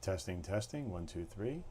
Testing, testing. 1, 2, 3.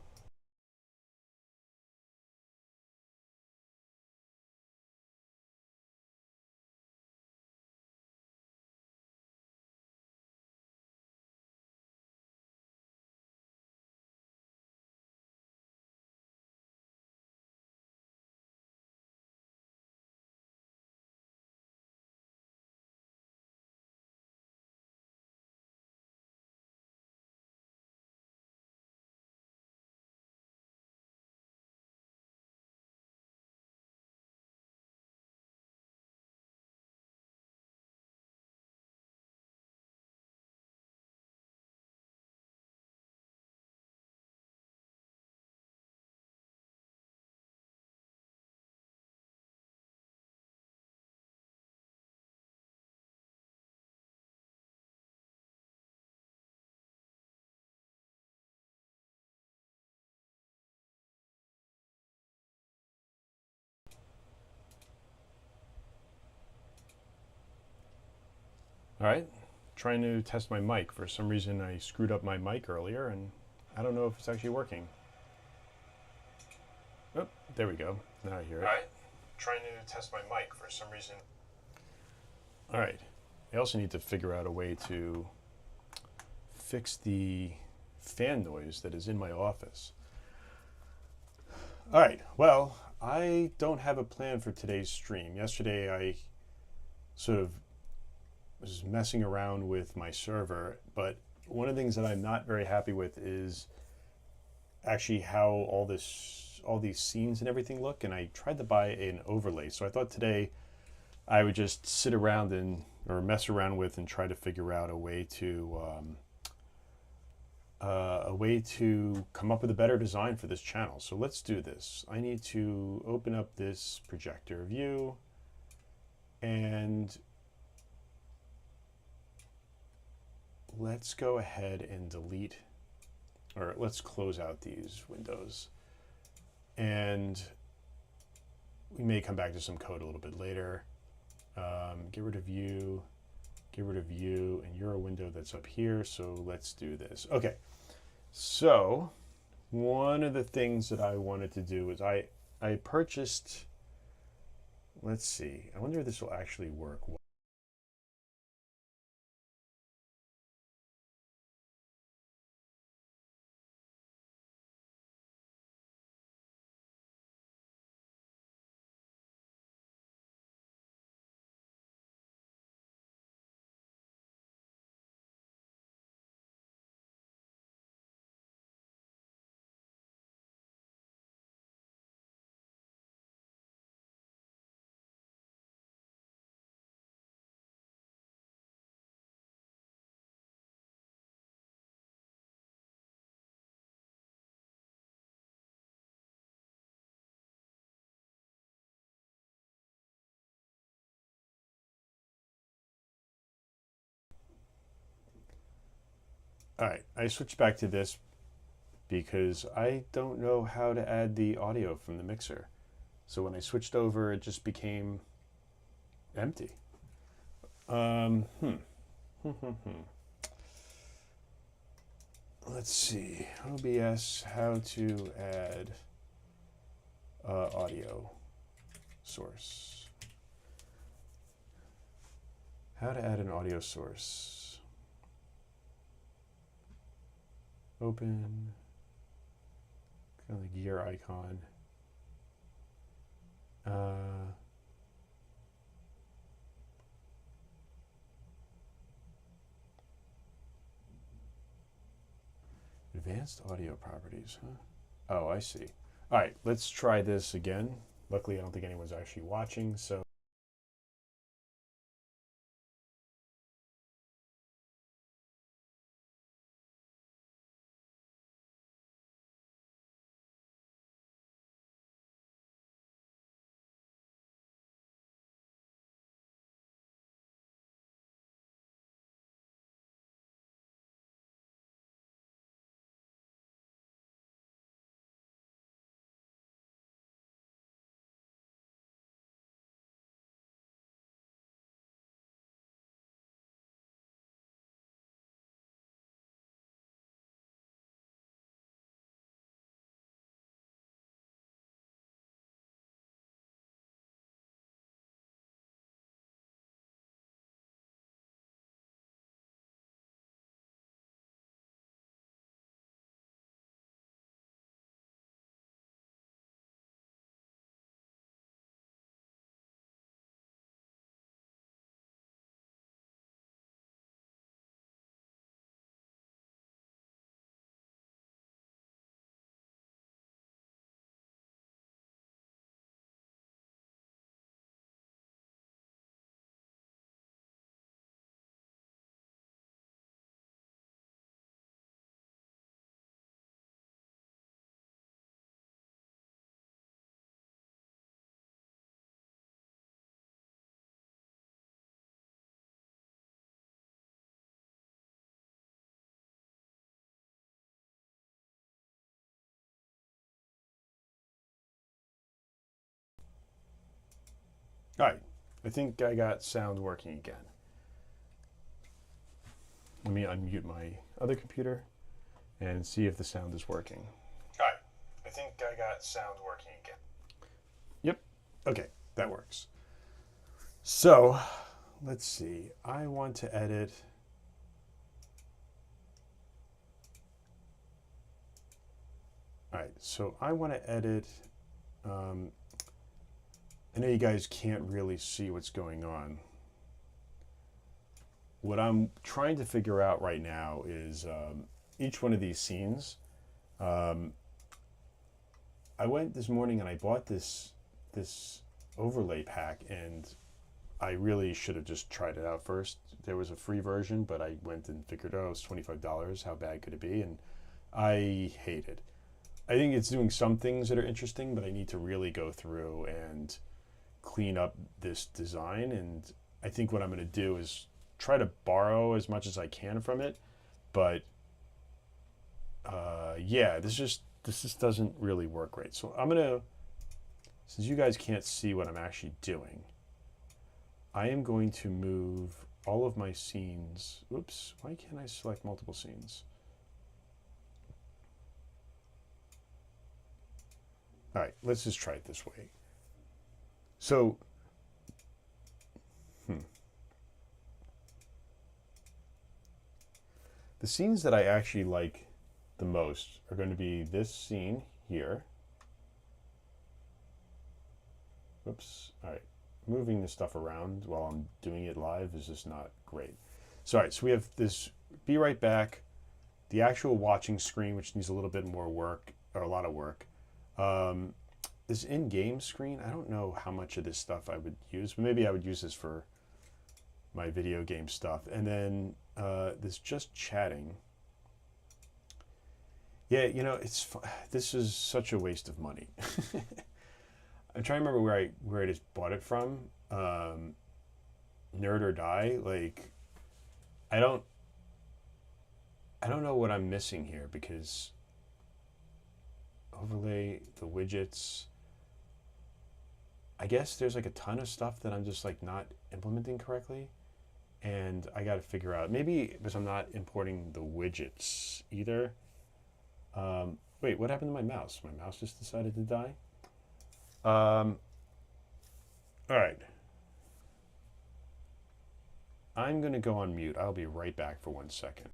All right, trying to test my mic. For some reason, I screwed up my mic earlier, and I don't know if it's actually working. Oh, there we go. Now I hear it. All right, trying to test my mic for some reason. All right. I also need to figure out a way to fix the fan noise that is in my office. All right, well, I don't have a plan for today's stream. Yesterday, I sort of was messing around with my server, but one of the things that I'm not very happy with is actually how all these scenes and everything look, and I tried to buy an overlay. So I thought today I would just sit around or mess around with and try to figure out a way to come up with a better design for this channel. So let's do this. I need to open up this projector view, and let's go ahead and delete, or let's close out these windows. And we may come back to some code a little bit later. Get rid of you, and you're a window that's up here, so let's do this. Okay, so one of the things that I wanted to do is I purchased, let's see, I wonder if this will actually work. All right, I switched back to this because I don't know how to add the audio from the mixer. So when I switched over, it just became empty. Hmm. Let's see. OBS, how to add audio source. How to add an audio source. Open. Click on the gear icon. Advanced audio properties, huh? Oh, I see. All right, let's try this again. Luckily, I don't think anyone's actually watching, so All right, I think I got sound working again. Let me unmute my other computer and see if the sound is working. All right, I think I got sound working again. Yep, okay, that works. So, let's see, I want to edit. All right, so I want to edit. I know you guys can't really see what's going on. What I'm trying to figure out right now is each one of these scenes. I went this morning and I bought this overlay pack, and I really should have just tried it out first. There was a free version, but I went and figured, oh, it's $25. How bad could it be? And I hate it. I think it's doing some things that are interesting, but I need to really go through and clean up this design. And I think what I'm going to do is try to borrow as much as I can from it. But yeah, this just doesn't really work great. So I'm going to, since you guys can't see what I'm actually doing, I am going to move all of my scenes. Oops, why can't I select multiple scenes? All right, let's just try it this way. So, the scenes that I actually like the most are going to be this scene here. Oops, all right. Moving this stuff around while I'm doing it live is just not great. So, all right, so we have this Be Right Back, the actual watching screen, which needs a little bit more work, or a lot of work. This in-game screen, I don't know how much of this stuff I would use, but maybe I would use this for my video game stuff. And then this just chatting. Yeah, you know, this is such a waste of money. I'm trying to remember where I just bought it from. Nerd or Die. Like, I don't know what I'm missing here, because overlay the widgets. I guess there's like a ton of stuff that I'm just like not implementing correctly, and I got to figure out, maybe because I'm not importing the widgets either. Wait, what happened to my mouse? My mouse just decided to die. All right. I'm going to go on mute. I'll be right back for 1 second.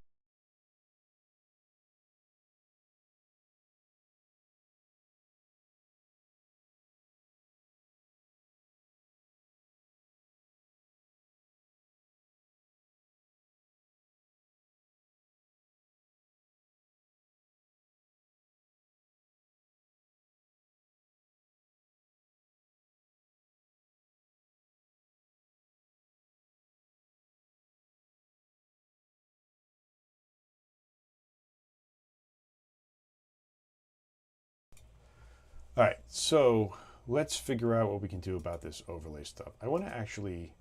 All right, so let's figure out what we can do about this overlay stuff. I want to actually,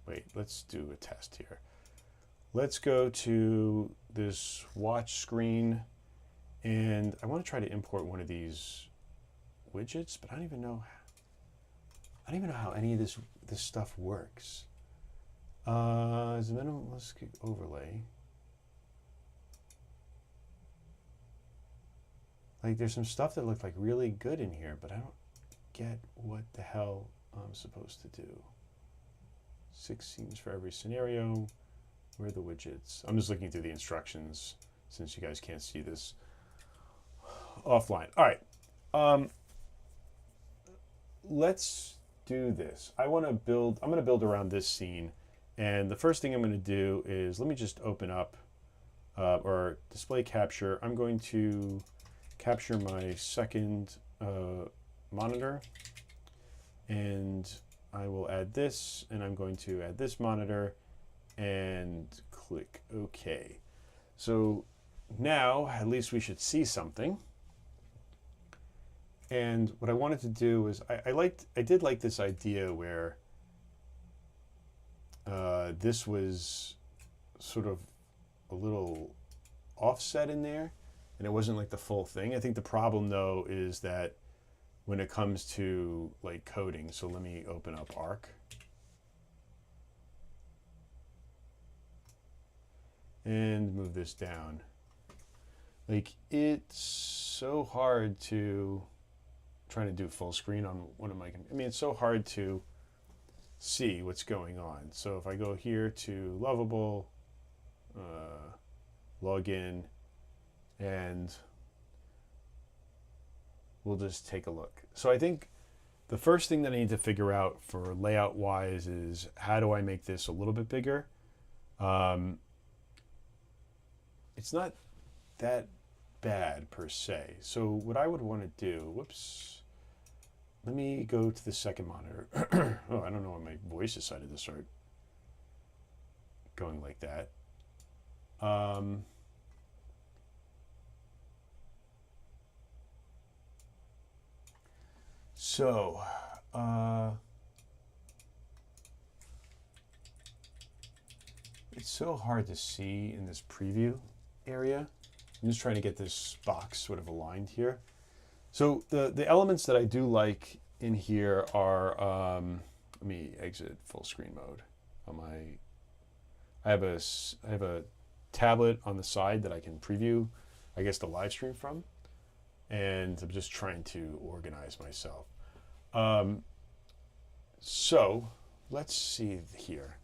wait, let's do a test here. Let's go to this watch screen, and I want to try to import one of these widgets, but I don't even know how any of this stuff works. Is a minimalistic overlay. Like, there's some stuff that looked like really good in here, but I don't get what the hell I'm supposed to do. 6 scenes for every scenario. Where are the widgets? I'm just looking through the instructions since you guys can't see this offline. All right. Let's do this. I'm going to build around this scene. And the first thing I'm going to do is, let me just open up or display capture. I'm going to capture my second monitor, and I will add this, and I'm going to add this monitor and click OK. So now at least we should see something. And what I wanted to do was, I did like this idea where this was sort of a little offset in there, and it wasn't like the full thing. I think the problem though is that when it comes to like coding. So let me open up Arc. And move this down. Like, it's so hard to trying to do full screen on one of my, I mean, it's so hard to see what's going on. So if I go here to Lovable, log in, and we'll just take a look. So I think the first thing that I need to figure out for layout wise is how do I make this a little bit bigger? It's not that bad per se. So what I would want to do, whoops, let me go to the second monitor. Oh, I don't know why my voice decided to start going like that. It's so hard to see in this preview area. I'm just trying to get this box sort of aligned here. So the elements that I do like in here are, let me exit full screen mode on my, I have a tablet on the side that I can preview, I guess, the live stream from, and I'm just trying to organize myself. So let's see here.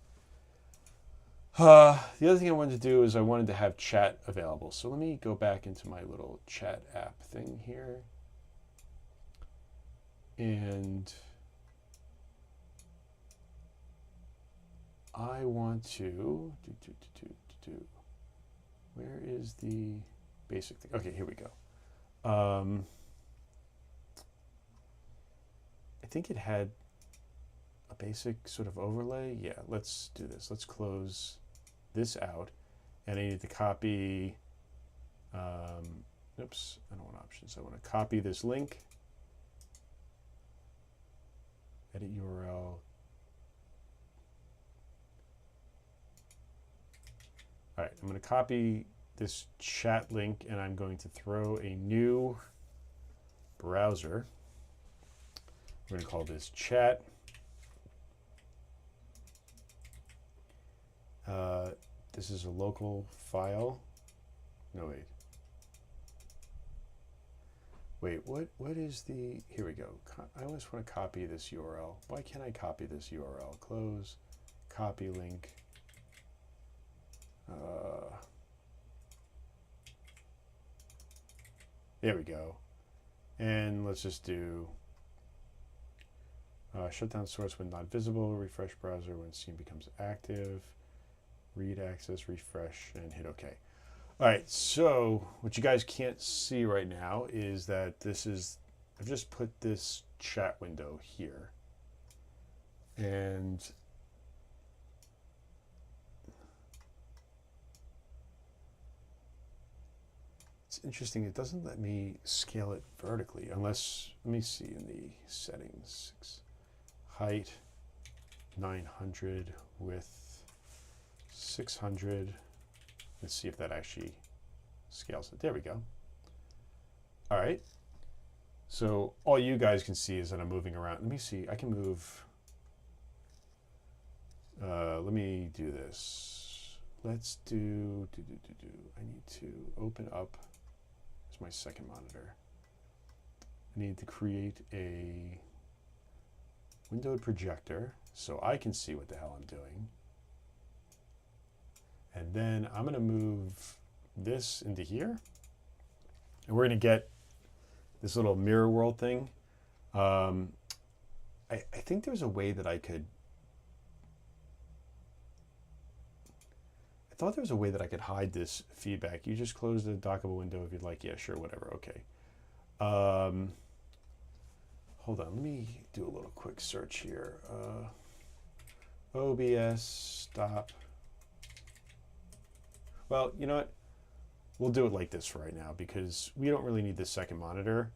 The other thing I wanted to do is I wanted to have chat available. So let me go back into my little chat app thing here. And I want to where is the basic thing? Okay, here we go. I think it had a basic sort of overlay. Yeah, let's do this. Let's close this out, and I need to copy, oops, I don't want options. I want to copy this link, edit URL. All right, I'm going to copy this chat link, and I'm going to throw a new browser. We're going to call this chat. This is a local file. No, wait, what is the, here we go. I always want to copy this URL. Why can't I copy this URL? Close, copy link. There we go. And let's just do shut down source when not visible, refresh browser when scene becomes active, read access, refresh, and hit OK. All right, so what you guys can't see right now is that this is, I've just put this chat window here. And it's interesting, it doesn't let me scale it vertically unless, let me see in the settings, height 900, width 600. Let's see if that actually scales it. There we go. All right. So all you guys can see is that I'm moving around. Let me see. I can move. Let me do this. Let's do. I need to open up. It's my second monitor. I need to create a windowed projector so I can see what the hell I'm doing. And then I'm going to move this into here. And we're going to get this little mirror world thing. I think there's a way that I could... I thought there was a way that I could hide this feedback. You just close the dockable window if you'd like. Yeah, sure, whatever. Okay. Hold on. Let me do a little quick search here. OBS stop. Well, you know what? We'll do it like this for right now because we don't really need this second monitor.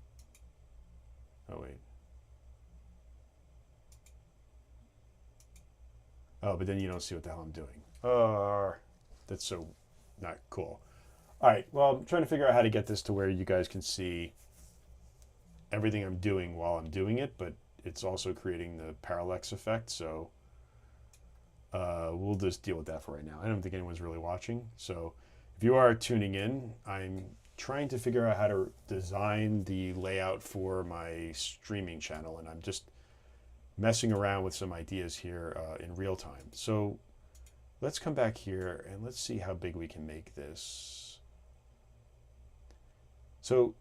Oh, wait. Oh, but then you don't see what the hell I'm doing. That's so not cool. All right, well, I'm trying to figure out how to get this to where you guys can see everything I'm doing while I'm doing it, but it's also creating the parallax effect. So we'll just deal with that for right now. I don't think anyone's really watching. So if you are tuning in, I'm trying to figure out how to design the layout for my streaming channel, and I'm just messing around with some ideas here in real time. So let's come back here and let's see how big we can make this. So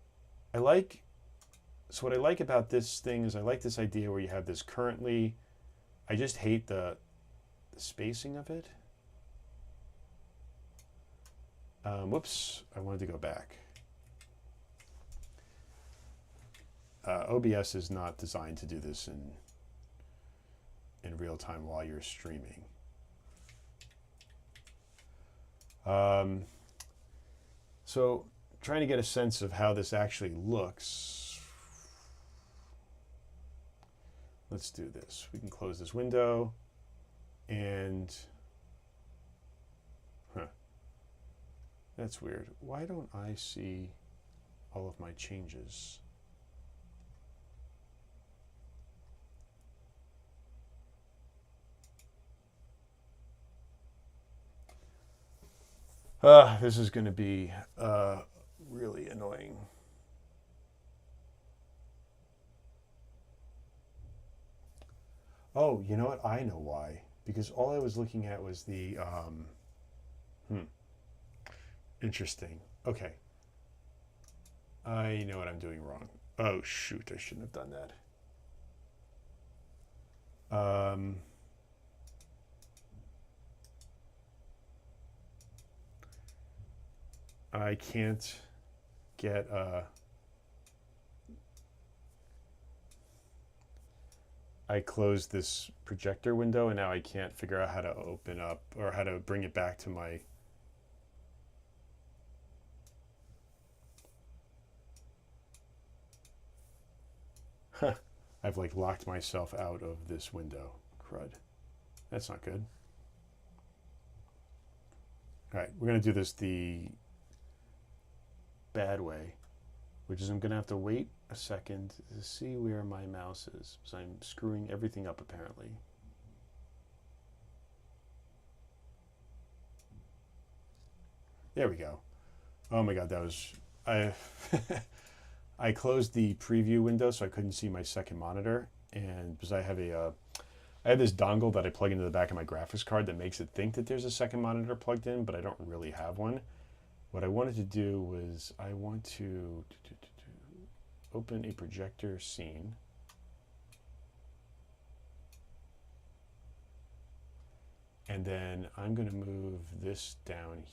what I like about this thing is I like this idea where you have this currently. I just hate the spacing of it. Whoops, I wanted to go back. OBS is not designed to do this in real time while you're streaming. So trying to get a sense of how this actually looks. Let's do this. We can close this window and that's weird. Why don't I see all of my changes? This is going to be really annoying. Oh, you know what? I know why. Because all I was looking at was the... Interesting. Okay. I know what I'm doing wrong. Oh, shoot. I shouldn't have done that. I can't get... I closed this projector window and now I can't figure out how to open up or how to bring it back to my... I've like locked myself out of this window. Crud. That's not good. All right, we're going to do this the bad way, which is I'm going to have to wait a second to see where my mouse is, because I'm screwing everything up apparently. There we go. Oh my God, that was... I closed the preview window so I couldn't see my second monitor, and because I have this dongle that I plug into the back of my graphics card that makes it think that there's a second monitor plugged in, but I don't really have one. What I wanted to do was I want to open a projector scene. And then I'm going to move this down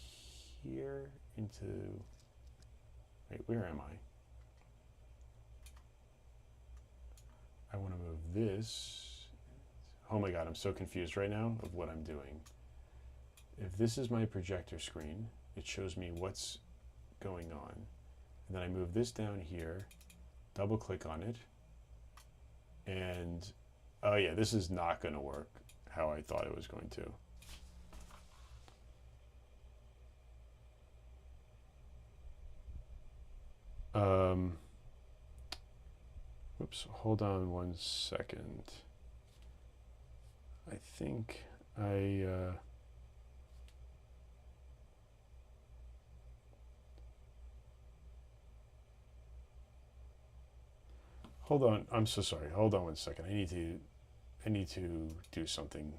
here into... Wait, where am I? I want to move this. Oh my God, I'm so confused right now of what I'm doing. If this is my projector screen, it shows me what's going on. And then I move this down here, double click on it, and oh yeah, this is not going to work how I thought it was going to. Whoops, hold on one second. I think hold on, I'm so sorry. Hold on one second. I need to do something.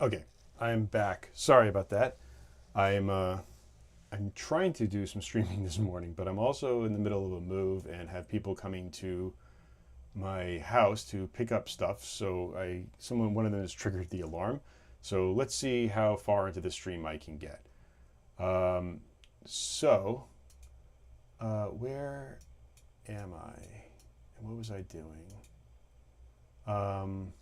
Okay, I'm back. Sorry about that. I'm trying to do some streaming this morning, but I'm also in the middle of a move and have people coming to my house to pick up stuff. So one of them has triggered the alarm. So let's see how far into the stream I can get. Um, so, where am I? And what was I doing? Um,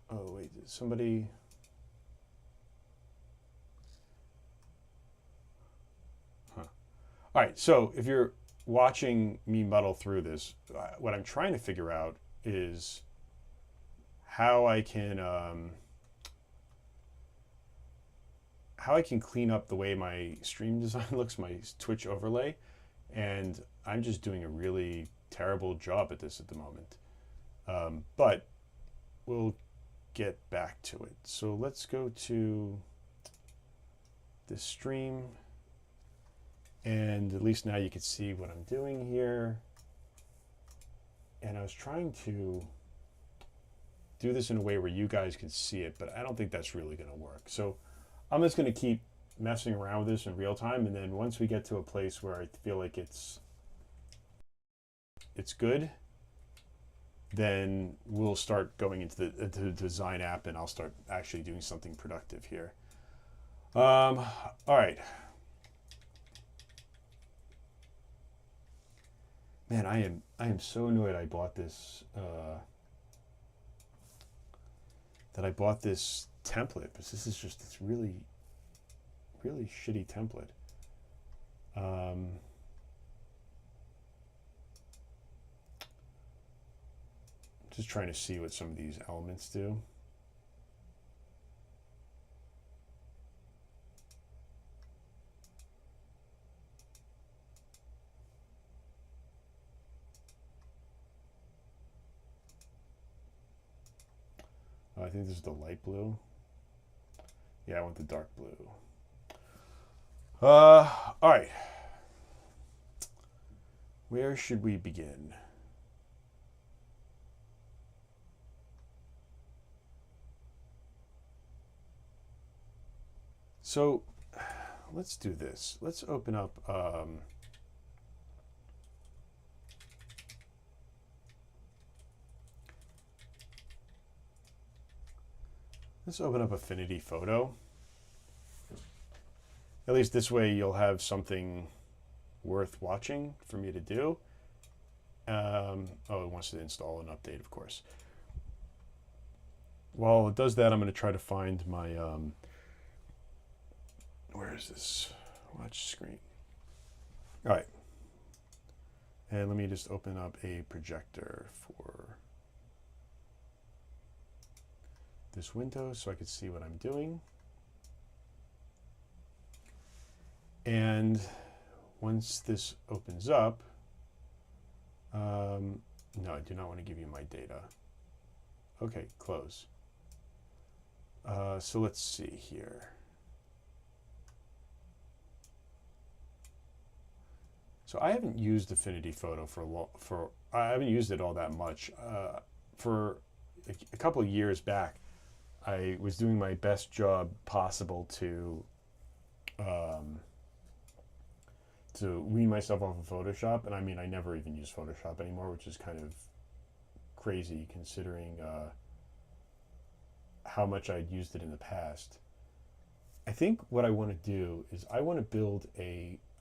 oh wait, somebody. Huh. All right. So if you're watching me muddle through this, what I'm trying to figure out is how I can clean up the way my stream design looks, my Twitch overlay, and I'm just doing a really terrible job at this at the moment. But we'll get back to it. So let's go to this stream, and at least now you can see what I'm doing here. And I was trying to do this in a way where you guys can see it, but I don't think that's really going to work. So I'm just going to keep messing around with this in real time, and then once we get to a place where I feel like it's good, then we'll start going into the design app, and I'll start actually doing something productive here. All right. Man, I am so annoyed I bought this template, because this is just this really shitty template. Just trying to see what some of these elements do. I think this is the light blue. Yeah, I want the dark blue. All right. Where should we begin? So let's do this. Let's open up Affinity Photo. At least this way you'll have something worth watching for me to do. Oh, it wants to install an update, of course. While it does that, I'm going to try to find my where is this watch screen? All right, and let me just open up a projector for this window so I can see what I'm doing. And once this opens up, no, I do not want to give you my data. Okay, close. So let's see here. So I haven't used Affinity Photo I haven't used it all that much. For a couple of years back, I was doing my best job possible to wean myself off of Photoshop, and I mean, I never even use Photoshop anymore, which is kind of crazy considering how much I'd used it in the past. I think what I want to do is I want to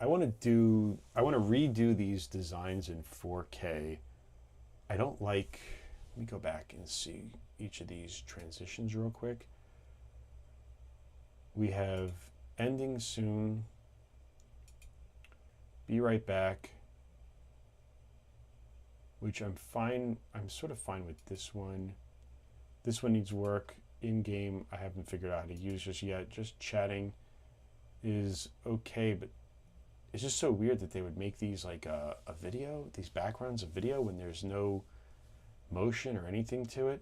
redo these designs in 4K. I don't like, let me go back and see each of these transitions real quick. We have ending soon, be right back, which I'm sort of fine with this one. This one needs work. In-game, I haven't figured out how to use just yet. Just chatting is okay, but it's just so weird that they would make these like a video, these backgrounds of video, when there's no motion or anything to it.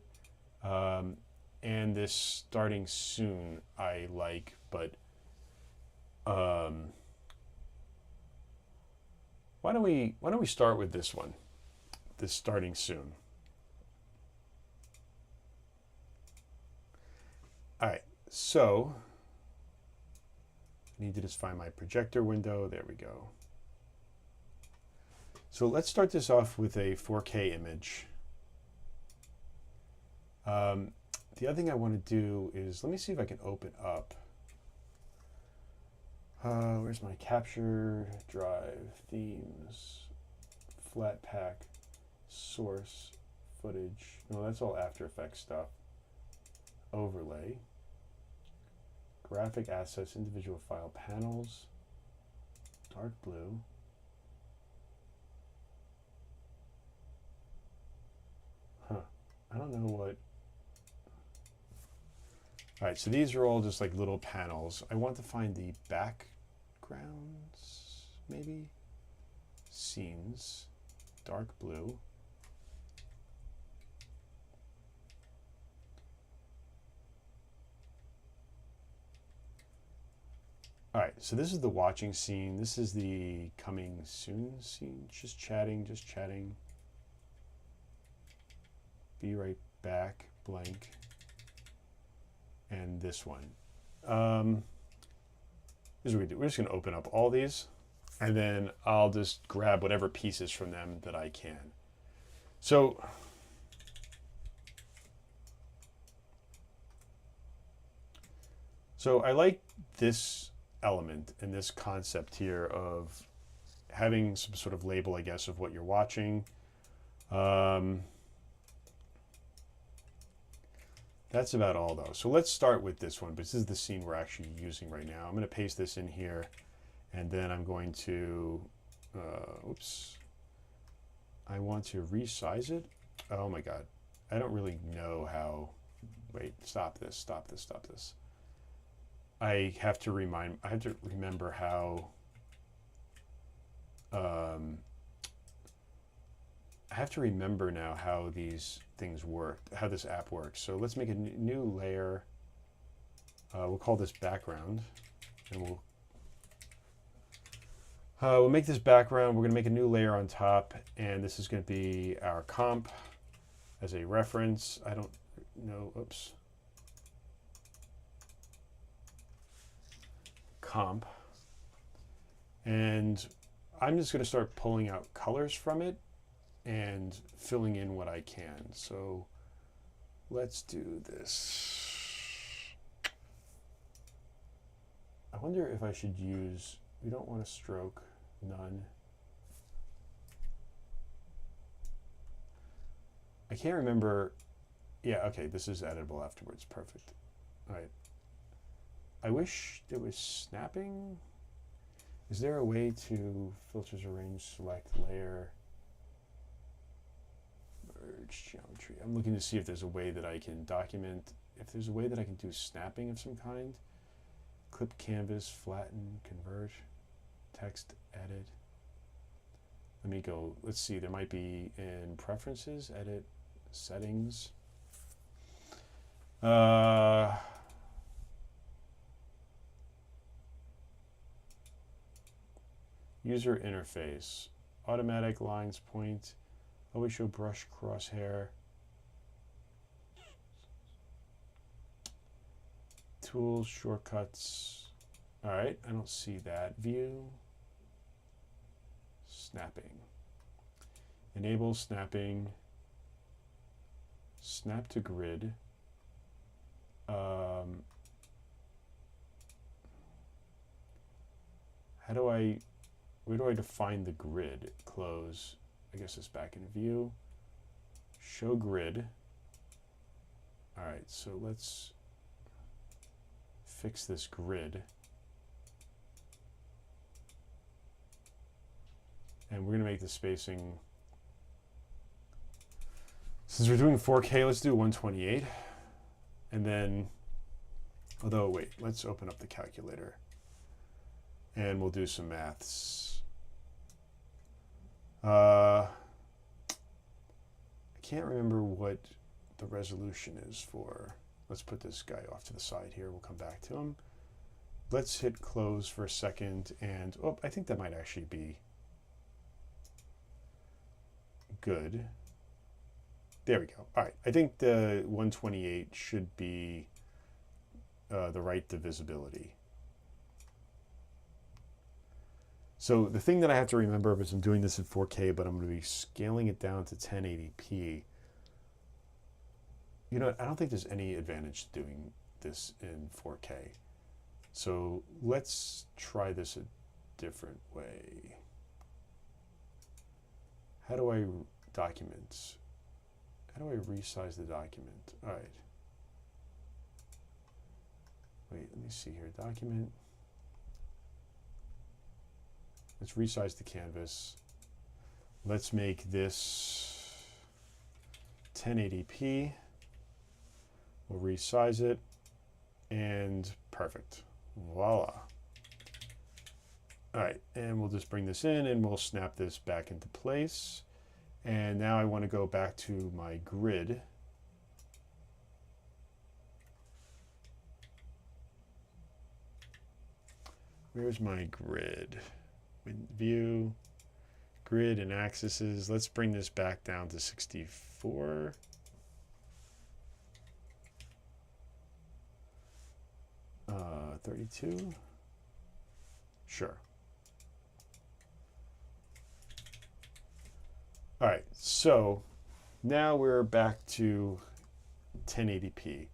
And this starting soon I like, but why don't we start with this one, this starting soon. All right, so I need to just find my projector window. There we go. So let's start this off with a 4K image. The other thing I want to do is, let me see if I can open up. Where's my capture drive, themes, Flatpak, source, footage. No, that's all After Effects stuff. Overlay, graphic assets, individual file, panels, dark blue. Huh, I don't know what. All right, so these are all just like little panels. I want to find the backgrounds, maybe? Scenes, dark blue. All right, so this is the watching scene. This is the coming soon scene. Just chatting, just chatting. Be right back, blank. And this one. This is what we do. We're just going to open up all these, and then I'll just grab whatever pieces from them that I can. So I like this element and this concept here of having some sort of label, I guess, of what you're watching. That's about all though. So let's start with this one, but this is the scene we're actually using right now. I'm going to paste this in here, and then I'm going to, oops, I want to resize it. Oh my God. I don't really know how, wait, stop this, stop this, stop this. I have to remember how, I have to remember now how these things work, how this app works. So let's make a new layer. We'll call this background, and we'll make this background. We're going to make a new layer on top, and this is going to be our comp as a reference. I don't know. Oops. Comp. And I'm just going to start pulling out colors from it and filling in what I can. So let's do this. I wonder if I should use, we don't want a stroke, none. I can't remember. Yeah, okay, this is editable afterwards. Perfect. All right. I wish there was snapping. Is there a way to filters, arrange, select, layer, merge geometry? I'm looking to see if there's a way that I can document, if there's a way that I can do snapping of some kind. Clip canvas, flatten, convert, text, edit. Let me go, let's see, there might be in preferences, edit, settings. User interface, automatic lines point, always show brush crosshair, tools, shortcuts. All right, I don't see that. View, snapping, enable snapping, snap to grid. Where do I define the grid? Close, I guess it's back in view. Show grid. All right, so let's fix this grid. And we're gonna make the spacing, since we're doing 4K, let's do 128. And then, although wait, let's open up the calculator and we'll do some maths. I can't remember what the resolution is for. Let's put this guy off to the side here. We'll come back to him. Let's hit close for a second, and oh, I think that might actually be good. There we go. All right, I think the 128 should be the right divisibility. So the thing that I have to remember is I'm doing this in 4K, but I'm going to be scaling it down to 1080p. You know, I don't think there's any advantage to doing this in 4K. So let's try this a different way. How do I document? How do I resize the document? All right. Wait, let me see here. Document. Let's resize the canvas. Let's make this 1080p. We'll resize it, and perfect. Voila. All right, and we'll just bring this in and we'll snap this back into place. And now I want to go back to my grid. Where's my grid? View, grid and axes. Let's bring this back down to 64. Uh, 32. Sure. All right, so now we're back to 1080p.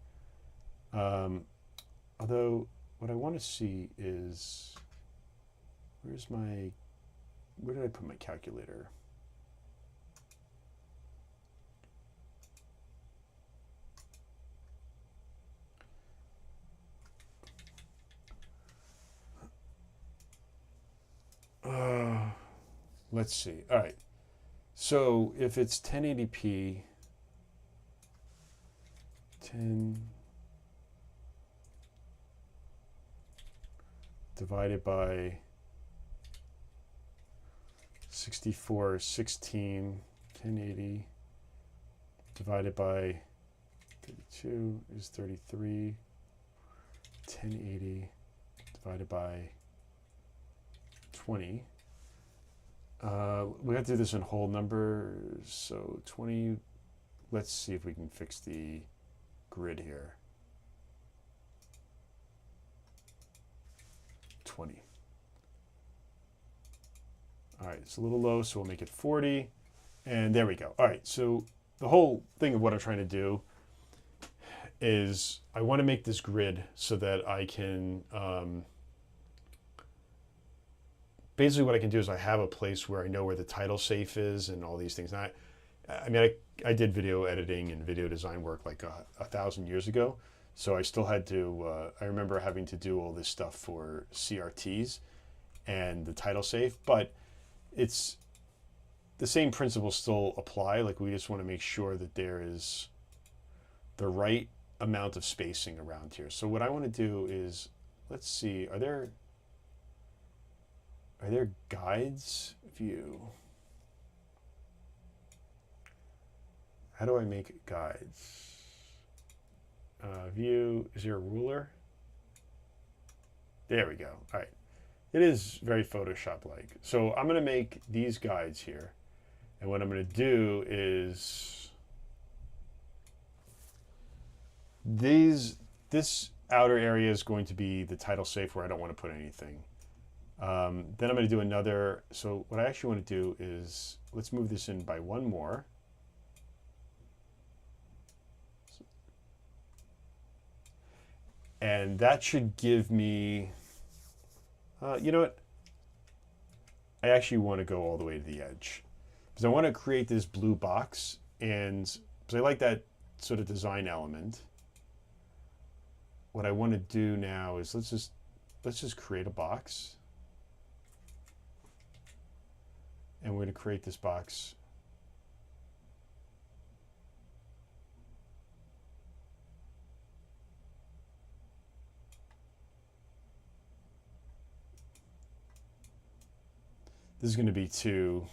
Although what I want to see is, where did I put my calculator? Let's see. All right. So if it's 1080p, 10 divided by 64, 16, 1080 divided by 32 is 33, 1080 divided by 20. We have to do this in whole numbers, so 20, let's see if we can fix the grid here. 20. All right, it's a little low, so we'll make it 40, and there we go. All right, so the whole thing of what I'm trying to do is I want to make this grid so that I can, basically what I can do is I have a place where I know where the title safe is and all these things. And I did video editing and video design work like 1,000 years ago. So I still had to, I remember having to do all this stuff for CRTs and the title safe, but it's the same principles still apply. Like we just want to make sure that there is the right amount of spacing around here. So what I want to do is, let's see, are there guides? View. How do I make guides? View, is there a ruler? There we go. All right. It is very Photoshop-like. So I'm going to make these guides here. And what I'm going to do is this outer area is going to be the title safe where I don't want to put anything. Then I'm going to do another. So what I actually want to do is, let's move this in by one more. And that should give me, you know what? I actually want to go all the way to the edge. Because I want to create this blue box. And because I like that sort of design element. What I want to do now is let's just create a box. And we're going to create this box. This is going to be too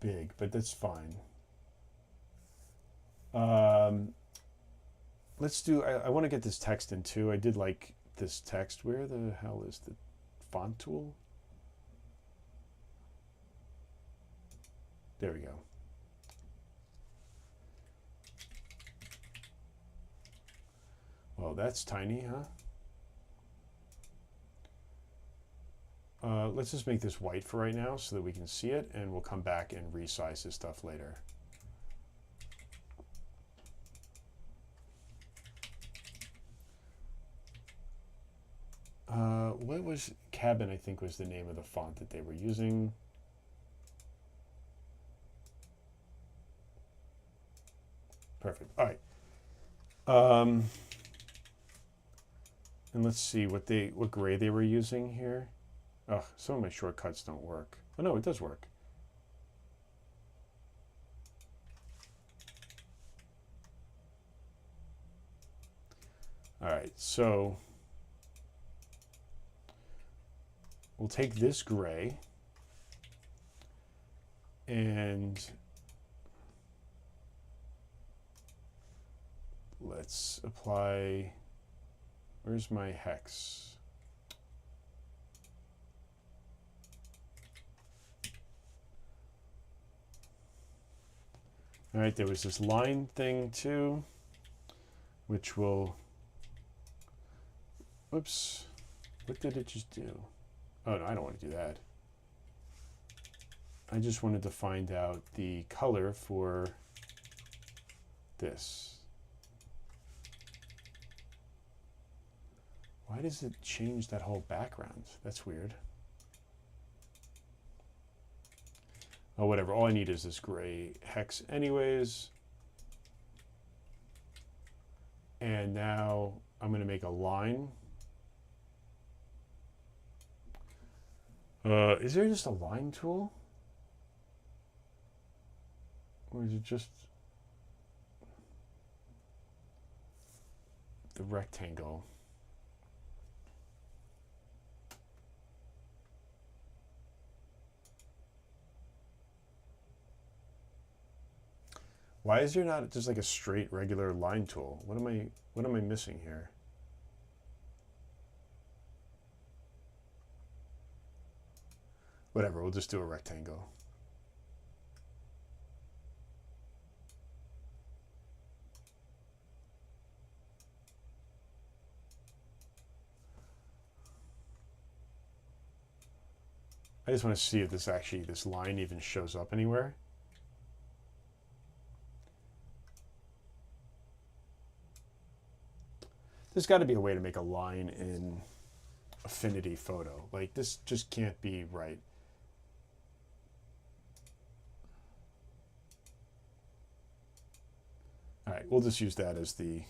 big, but that's fine. Let's do, I want to get this text in too. I did like this text. Where the hell is the font tool? There we go. Well, that's tiny, huh? Let's just make this white for right now so that we can see it, and we'll come back and resize this stuff later. What was Cabin, I think, was the name of the font that they were using. Perfect. All right. And let's see what gray they were using here. Ugh, some of my shortcuts don't work. Oh no, it does work. All right, so we'll take this gray and let's apply, where's my hex? All right, there was this line thing too, which will, whoops, what did it just do? Oh no, I don't want to do that. I just wanted to find out the color for this. Why does it change that whole background? That's weird. Oh, whatever. All I need is this gray hex anyways. And now I'm going to make a line. Is there just a line tool? Or is it just the rectangle? Why is there not just like a straight regular line tool? What am I missing here? Whatever, we'll just do a rectangle. I just want to see if this line even shows up anywhere. There's got to be a way to make a line in Affinity Photo. Like, this just can't be right. All right, we'll just use that as the...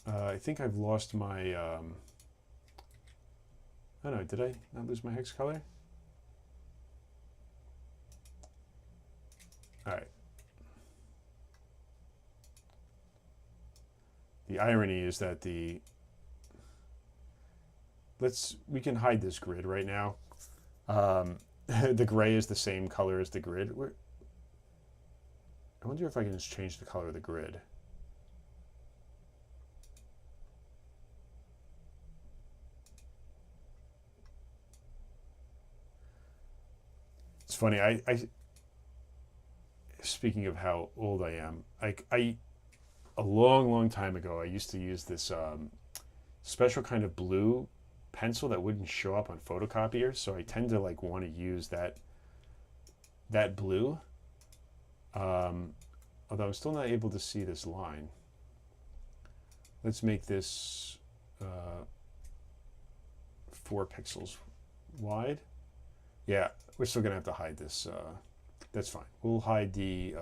I think I've lost my... I don't know, did I not lose my hex color? All right. The irony is that we can hide this grid right now. The gray is the same color as the grid. I wonder if I can just change the color of the grid. It's funny, speaking of how old I am, a long time ago, I used to use this special kind of blue pencil that wouldn't show up on photocopiers, so I tend to like want to use that blue. Although I'm still not able to see this line. Let's make this 4 pixels wide. Yeah, we're still gonna have to hide this. That's fine. We'll hide the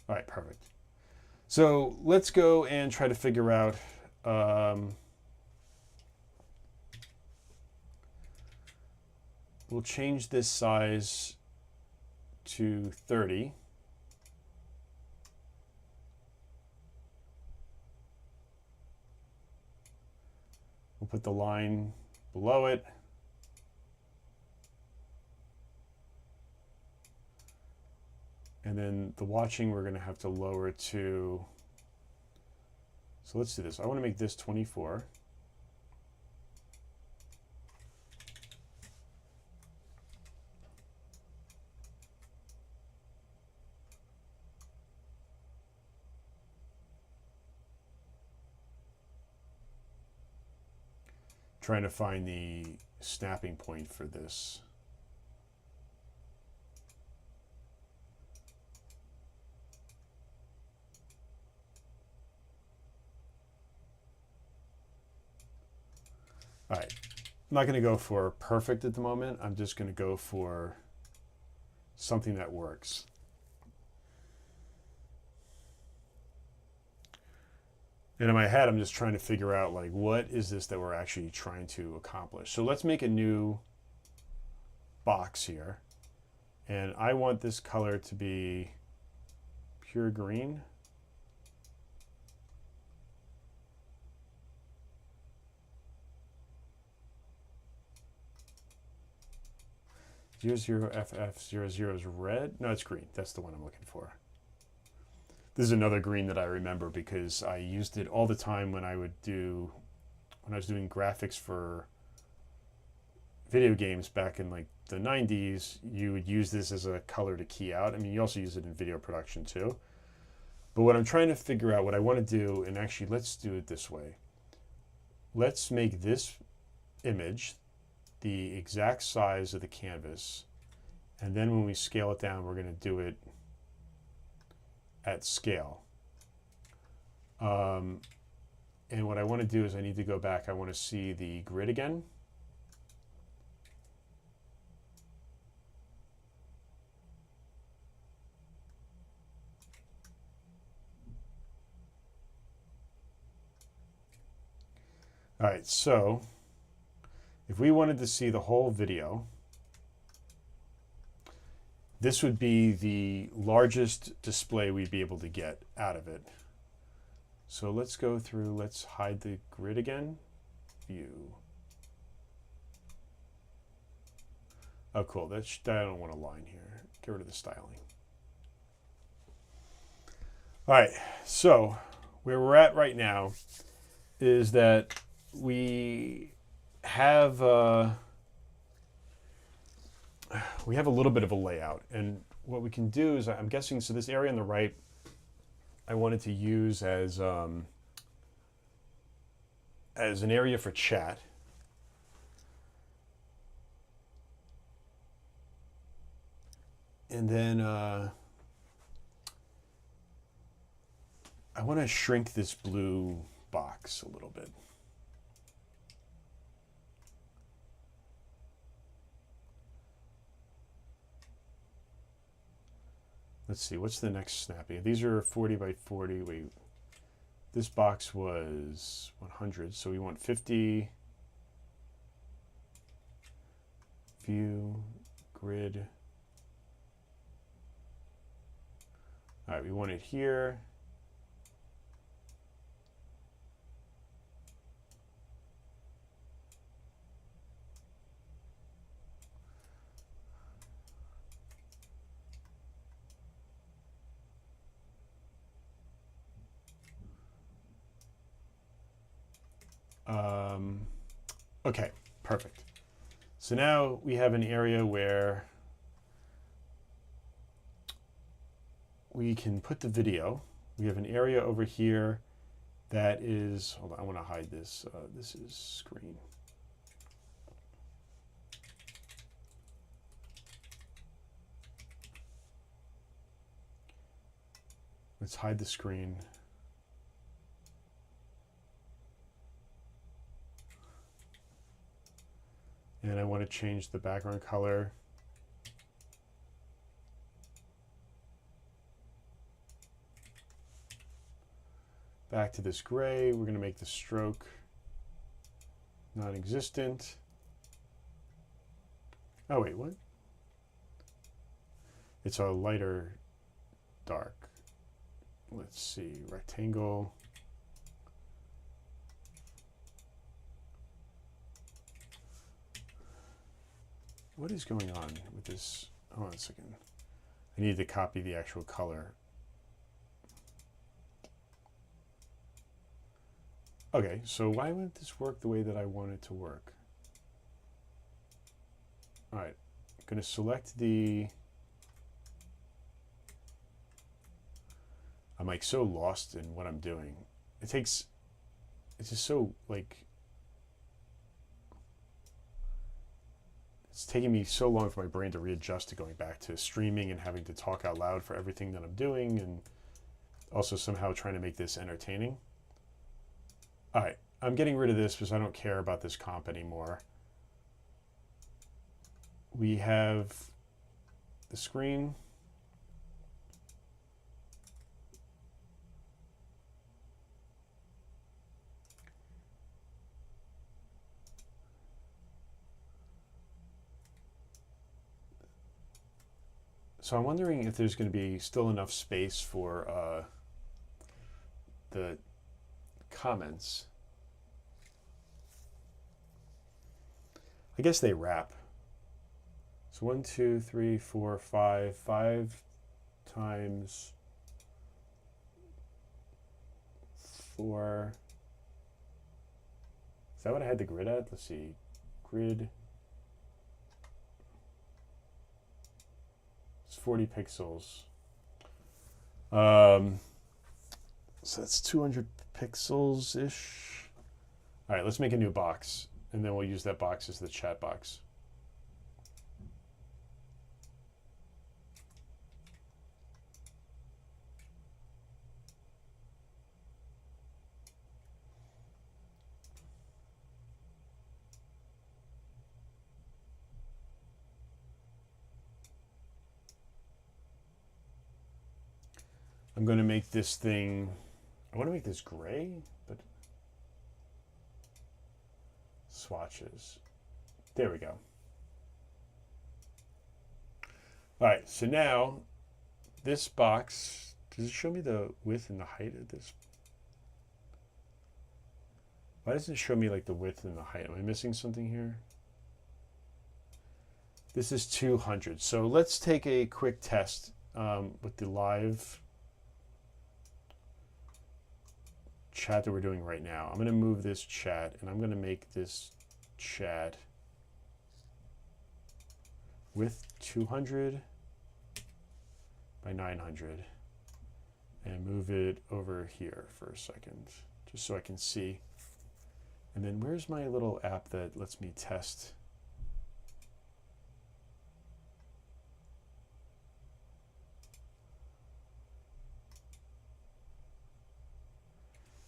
all right, perfect. So let's go and try to figure out we'll change this size to 30. We'll put the line below it. And then the watching, we're going to have to lower to, so let's do this. I want to make this 24. trying to find the snapping point for this. All right, I'm not going to go for perfect at the moment. I'm just going to go for something that works. And in my head, I'm just trying to figure out, like, what is this that we're actually trying to accomplish? So let's make a new box here. And I want this color to be pure green. FF00 is red. No, it's green. That's the one I'm looking for. This is another green that I remember because I used it all the time when I was doing graphics for video games back in like the 90s. You would use this as a color to key out. I mean, you also use it in video production too. But what I'm trying to figure out, what I want to do, and actually let's do it this way. Let's make this image the exact size of the canvas. And then when we scale it down, we're going to do it at scale. And what I want to do is I need to go back. I want to see the grid again. All right, so if we wanted to see the whole video, this would be the largest display we'd be able to get out of it. So let's go through, let's hide the grid again. View. Oh, cool. I don't want a line here. Get rid of the styling. All right, so where we're at right now is that we have a little bit of a layout, and what we can do is, I'm guessing, so this area on the right I wanted to use as an area for chat. And then I want to shrink this blue box a little bit. Let's see, what's the next snappy? These are 40 by 40. Wait, this box was 100, so we want 50. View, grid. All right, we want it here. Okay, perfect. So now we have an area where we can put the video. We have an area over here that is, hold on, I want to hide this. This is screen. Let's hide the screen. And I want to change the background color. Back to this gray. We're going to make the stroke non-existent. Oh, wait, what? It's a lighter dark. Let's see, rectangle. What is going on with this? Hold on a second. I need to copy the actual color. Okay, so why wouldn't this work the way that I want it to work? All right, I'm going to select the... I'm like so lost in what I'm doing. It's just so like It's taking me so long for my brain to readjust to going back to streaming and having to talk out loud for everything that I'm doing, and also somehow trying to make this entertaining. All right, I'm getting rid of this because I don't care about this comp anymore. We have the screen. So I'm wondering if there's going to be still enough space for the comments. I guess they wrap. So 1, 2, 3, 4, 5. 5 times 4. Is that what I had the grid at? Let's see. Grid. It's 40 pixels. So that's 200 pixels-ish. All right, let's make a new box, and then we'll use that box as the chat box. I'm going to make this thing, I want to make this gray, but swatches. There we go. All right, so now this box, does it show me the width and the height of this? Why doesn't it show me like the width and the height? Am I missing something here? This is 200. So let's take a quick test with the live chat that we're doing right now. I'm going to move this chat, and I'm going to make this chat width 200 by 900 and move it over here for a second just so I can see. And then where's my little app that lets me test?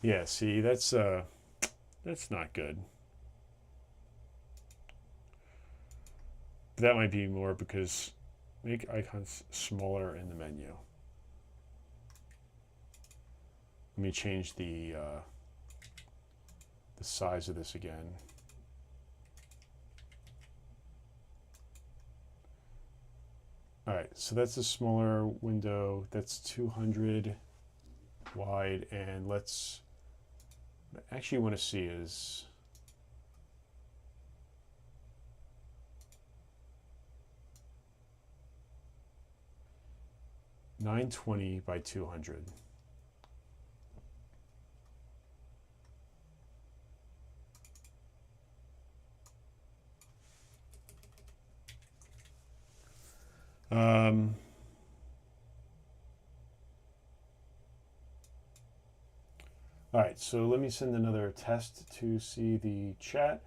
Yeah, see, that's not good. That might be more because make icons smaller in the menu. Let me change the size of this again. All right, so that's a smaller window. That's 200 wide, and let's. What I actually want to see is 920 by 200. All right, so let me send another test to see the chat.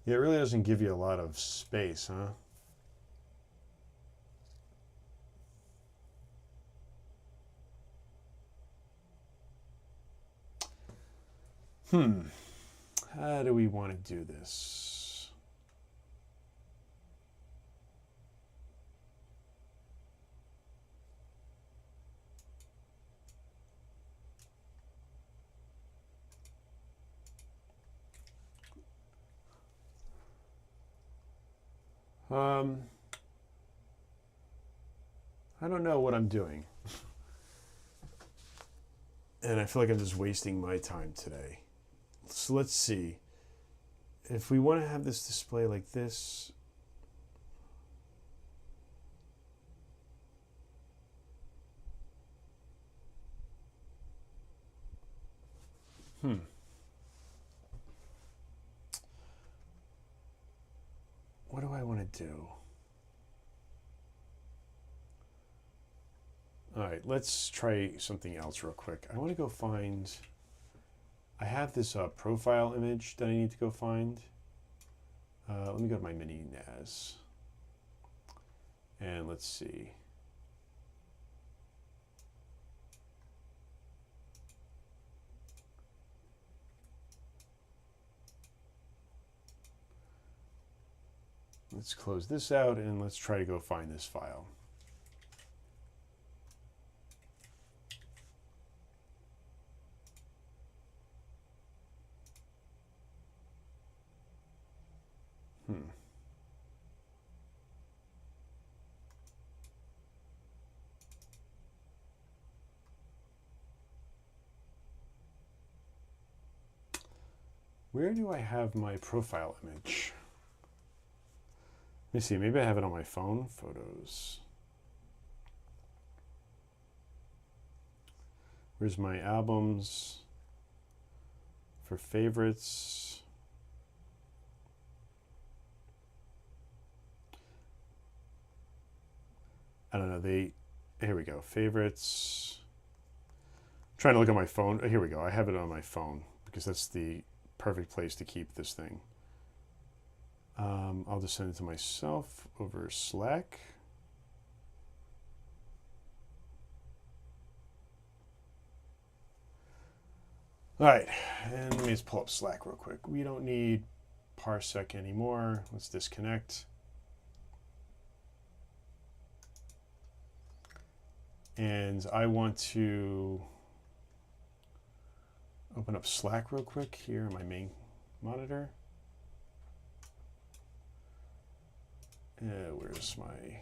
Yeah, it really doesn't give you a lot of space, huh? How do we want to do this? I don't know what I'm doing. And I feel like I'm just wasting my time today. So let's see. If we want to have this display like this, what do I want to do? All right, let's try something else real quick. I want to go find, I have this profile image that I need to go find. Let me go to my mini NAS. And let's see. Let's close this out and let's try to go find this file. Where do I have my profile image? Let me see, maybe I have it on my phone. Photos. Where's my albums? For favorites. I don't know, here we go, favorites. I'm trying to look at my phone. Oh, here we go, I have it on my phone because that's the perfect place to keep this thing. I'll just send it to myself over Slack. All right, and let me just pull up Slack real quick. We don't need Parsec anymore. Let's disconnect. And I want to open up Slack real quick here on my main monitor. Where's my...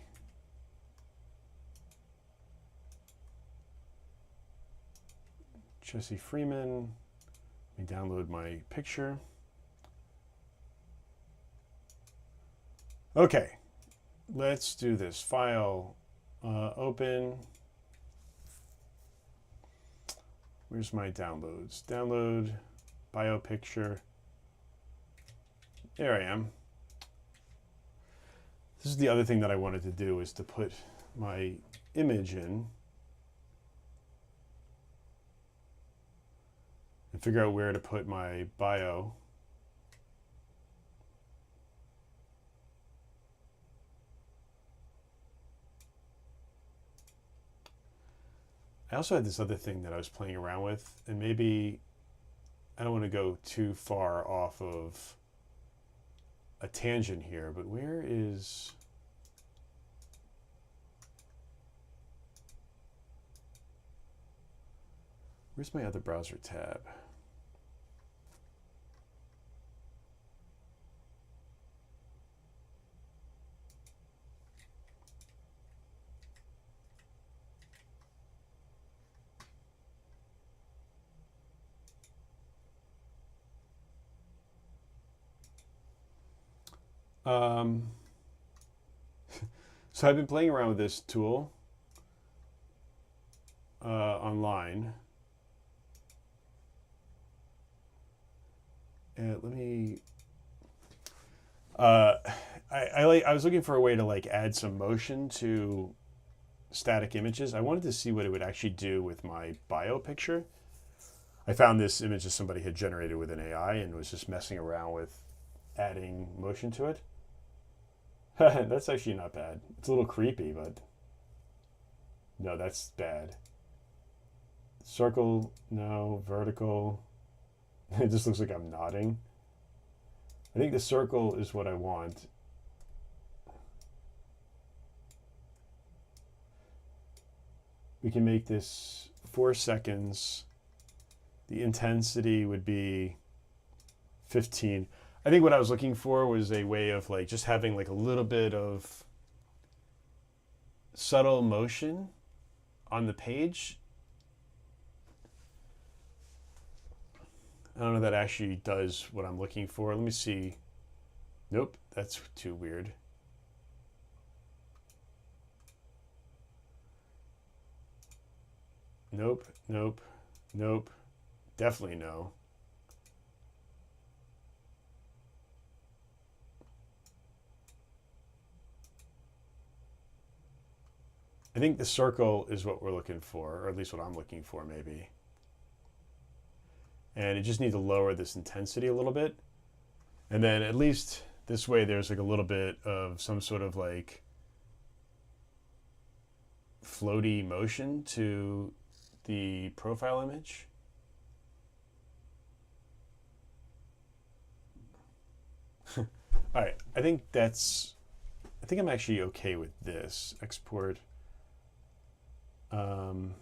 Jesse Freeman. Let me download my picture. Okay, let's do this. File, open. Where's my downloads? Download, bio picture. There I am. This is the other thing that I wanted to do, is to put my image in and figure out where to put my bio. I also had this other thing that I was playing around with, and maybe I don't want to go too far off of a tangent here, but where's my other browser tab? So I've been playing around with this tool online. Let me. I was looking for a way to like add some motion to static images. I wanted to see what it would actually do with my bio picture. I found this image that somebody had generated with an AI and was just messing around with adding motion to it. That's actually not bad. It's a little creepy, but no, that's bad. Circle, no. Vertical. It just looks like I'm nodding. I think the circle is what I want. We can make this 4 seconds. The intensity would be 15. I think what I was looking for was a way of like just having like a little bit of subtle motion on the page. I don't know if that actually does what I'm looking for. Let me see. Nope, that's too weird. Nope, nope, nope. Definitely no. I think the circle is what we're looking for, or at least what I'm looking for maybe. And you just need to lower this intensity a little bit. And then at least this way there's like a little bit of some sort of like floaty motion to the profile image. All right, I think I'm actually okay with this. Export. I'm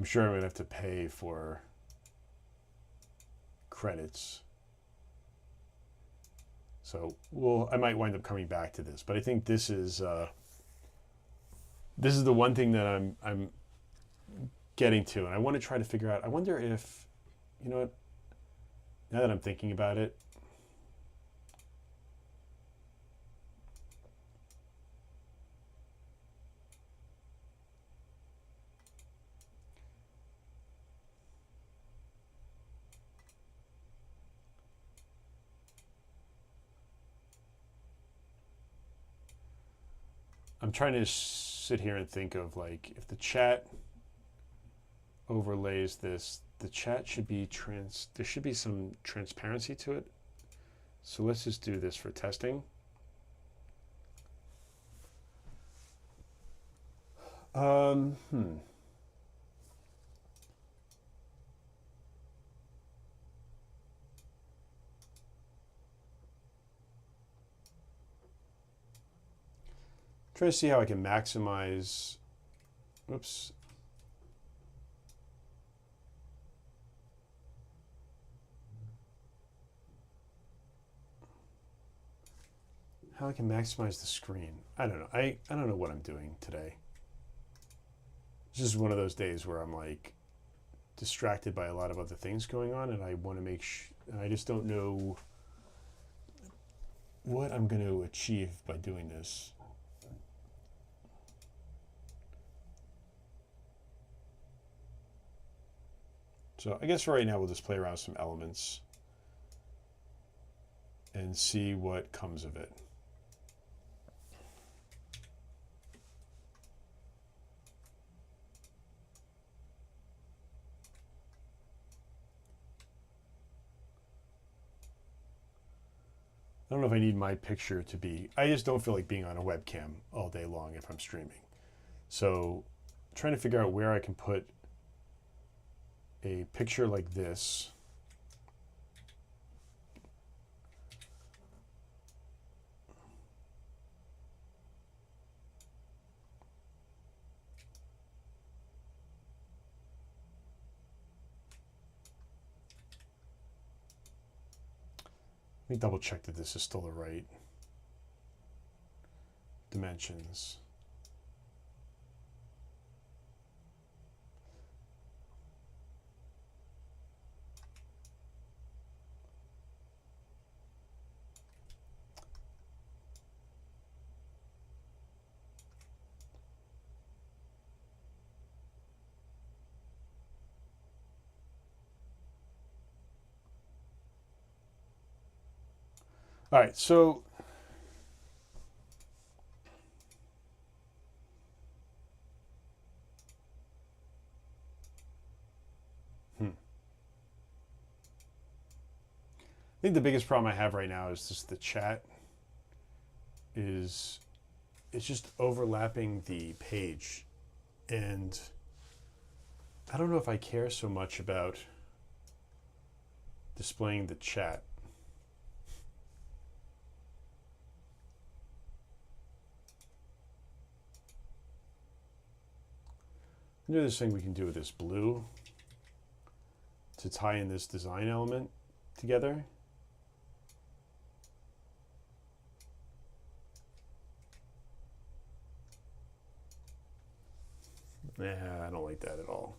sure I'm going to have to pay for credits. So I might wind up coming back to this, but I think this is the one thing that I'm getting to, and I want to try to figure out. I wonder if, you know what, now that I'm thinking about it, I'm trying to sit here and think of like if the chat overlays this, the chat should be there should be some transparency to it. So let's just do this for testing. Hmm. Try to see how I can maximize. Oops. How I can maximize the screen. I don't know. I don't know what I'm doing today. It's just one of those days where I'm like distracted by a lot of other things going on, and I want to I just don't know what I'm going to achieve by doing this. So I guess for right now we'll just play around with some elements and see what comes of it. I don't know if I need my picture to be, I just don't feel like being on a webcam all day long if I'm streaming. So trying to figure out where I can put a picture like this. Let me double check that this is still the right dimensions. All right, so I think the biggest problem I have right now is just the chat it's just overlapping the page, and I don't know if I care so much about displaying the chat. There's this thing we can do with this blue to tie in this design element together. Nah, I don't like that at all.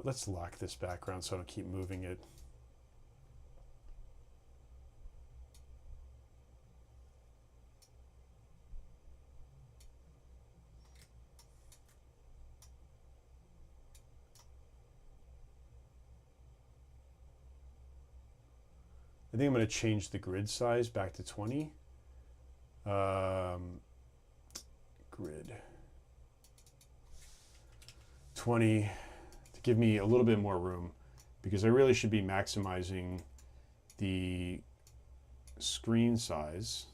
Let's lock this background so I don't keep moving it. I think I'm going to change the grid size back to 20. Grid 20 to give me a little bit more room, because I really should be maximizing the screen size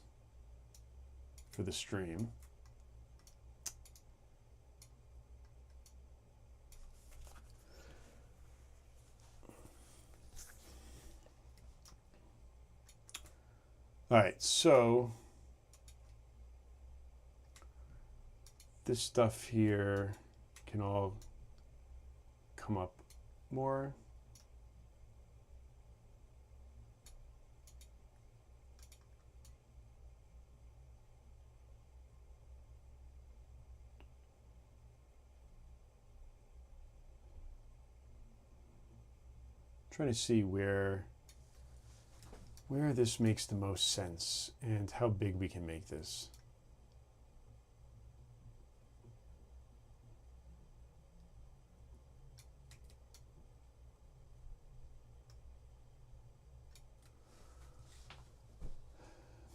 for the stream. All right, so this stuff here can all come up more. Trying to see where this makes the most sense and how big we can make this.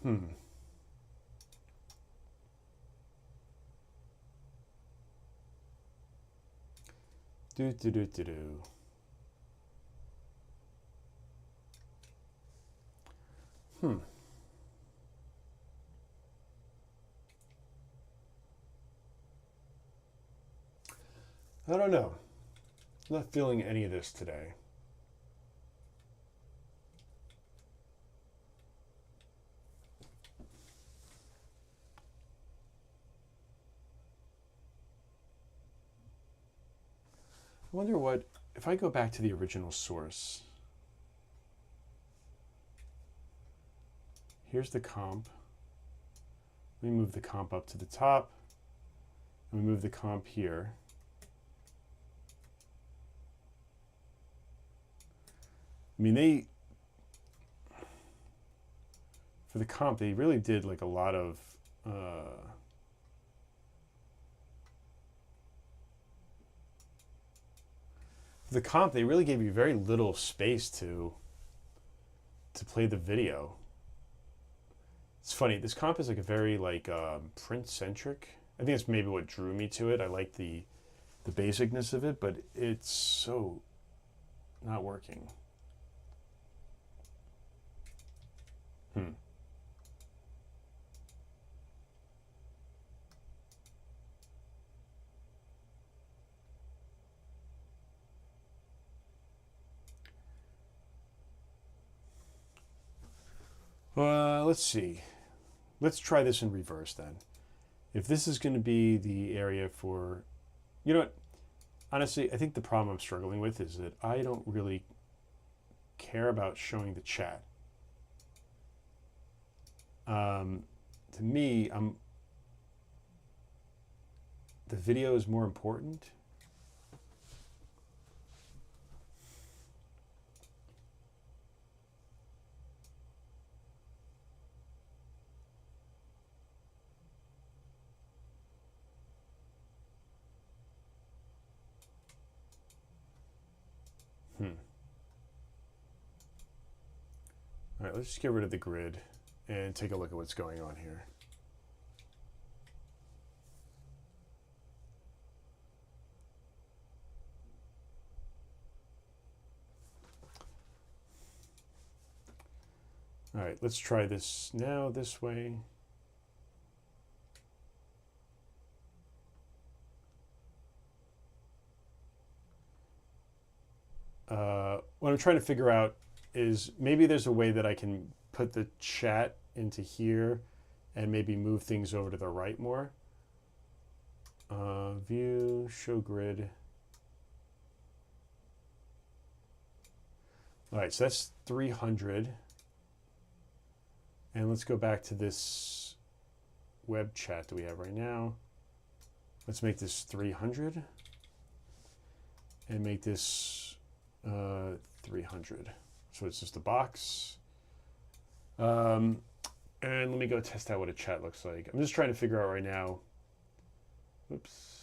Do do do do do. I don't know. I'm not feeling any of this today. I wonder what, if I go back to the original source, here's the comp. Let me move the comp up to the top. Let me move the comp here. I mean, for the comp, they really did like a lot of, for the comp, they really gave you very little space to play the video. It's funny, this comp is like a very like print centric. I think that's maybe what drew me to it. I like the basicness of it, but it's so not working. Let's see. Let's try this in reverse then. If this is going to be the area for, you know what? Honestly, I think the problem I'm struggling with is that I don't really care about showing the chat. To me, the video is more important. All right, let's just get rid of the grid and take a look at what's going on here. All right, let's try this now this way. What I'm trying to figure out is maybe there's a way that I can put the chat into here and maybe move things over to the right more. View, show grid. All right, so that's 300. And let's go back to this web chat that we have right now. Let's make this 300 and make this 300. So it's just a box. And let me go test out what a chat looks like. I'm just trying to figure out right now. Oops.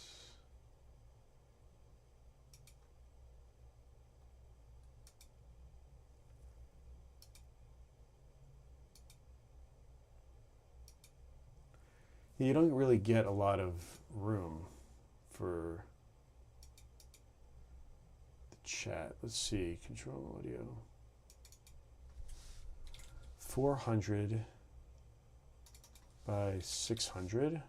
You don't really get a lot of room for the chat. Let's see, control audio. 400 by 600.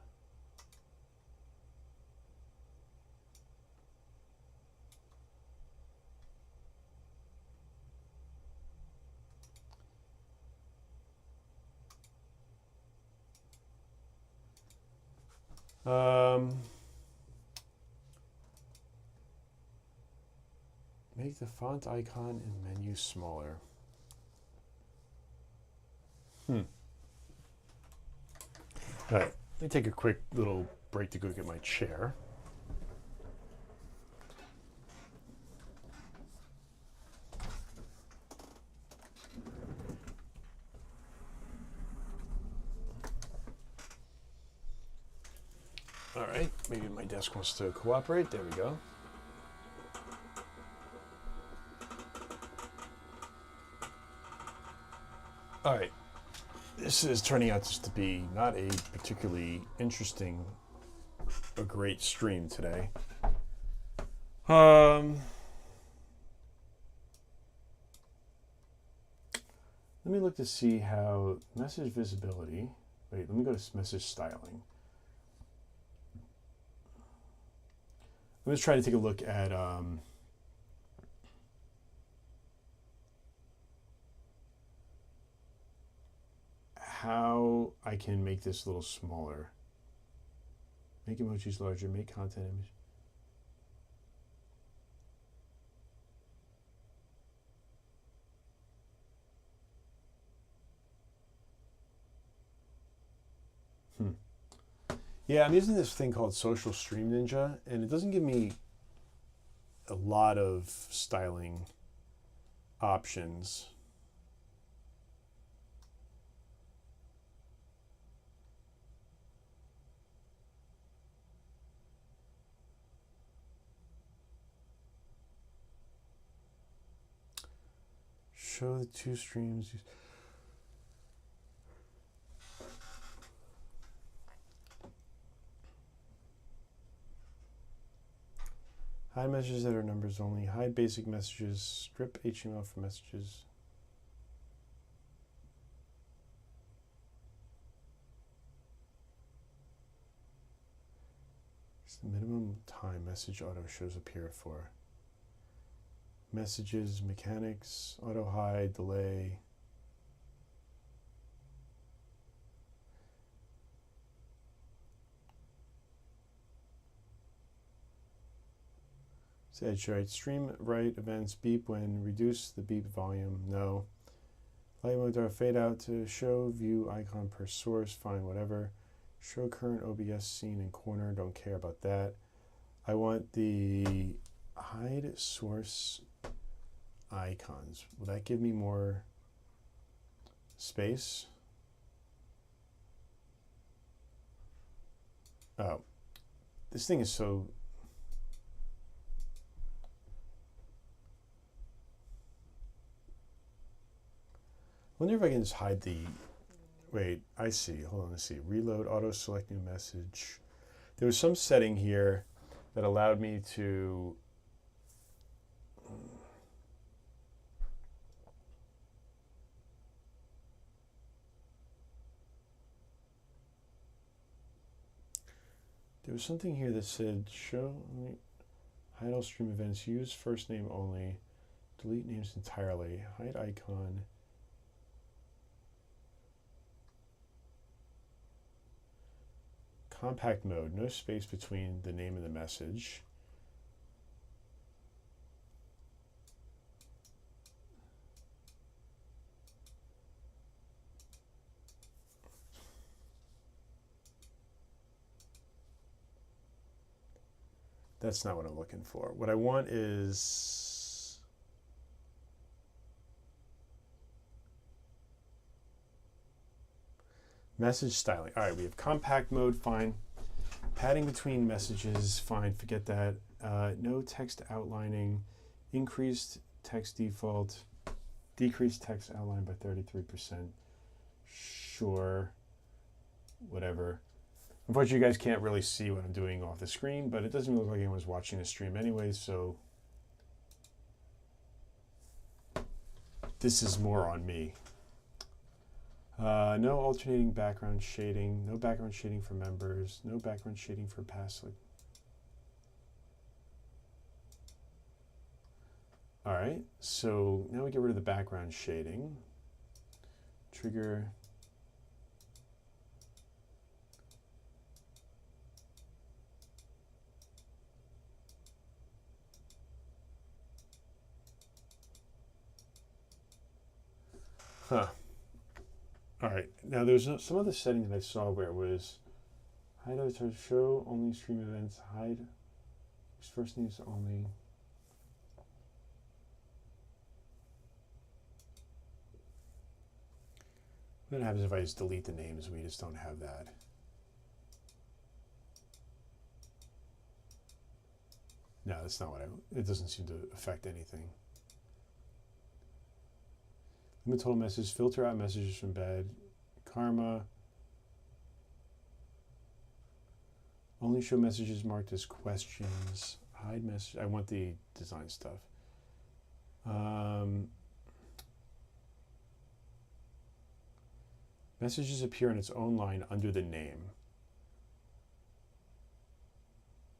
Make the font icon and menu smaller. All right, let me take a quick little break to go get my chair. All right, maybe my desk wants to cooperate. There we go. All right, this is turning out just to be not a particularly interesting or great stream today. Let me look to see how message visibility. Wait, let me go to message styling. I'm just trying to take a look at how I can make this a little smaller. Make emojis larger, make content image. Yeah, I'm using this thing called Social Stream Ninja, and it doesn't give me a lot of styling options. Show the two streams. Hide messages that are numbers only. Hide basic messages. Strip HTML from messages. It's the minimum time message auto shows up here for. Messages, mechanics, auto hide, delay. Edge right, stream right events beep when reduce the beep volume, no. Light mode or fade out to show view icon per source, fine, whatever. Show current OBS scene in corner, don't care about that. I want the hide source icons. Will that give me more space? Oh, this thing is so. I wonder if I can just hide the, wait, I see, hold on, let's see, reload, auto select new message. There was some setting here that allowed me to, there was something here that said, show, hide all stream events, use first name only, delete names entirely, hide icon. Compact mode, no space between the name and the message. That's not what I'm looking for. What I want is message styling. All right, we have compact mode, fine. Padding between messages, fine, forget that. No text outlining, increased text default, decreased text outline by 33%. Sure, whatever. Unfortunately, you guys can't really see what I'm doing off the screen, but it doesn't look like anyone's watching the stream anyway, so this is more on me. No alternating background shading, no background shading for members, no background shading for passive. All right, so now we get rid of the background shading. Trigger. Huh. All right, now there's some other setting that I saw where it was hide avatar show, only stream events, hide first names only. What happens if I just delete the names? We just don't have that. No, that's not what it doesn't seem to affect anything. Limit total message, filter out messages from bad. Karma. Only show messages marked as questions. Hide message. I want the design stuff. Messages appear in its own line under the name.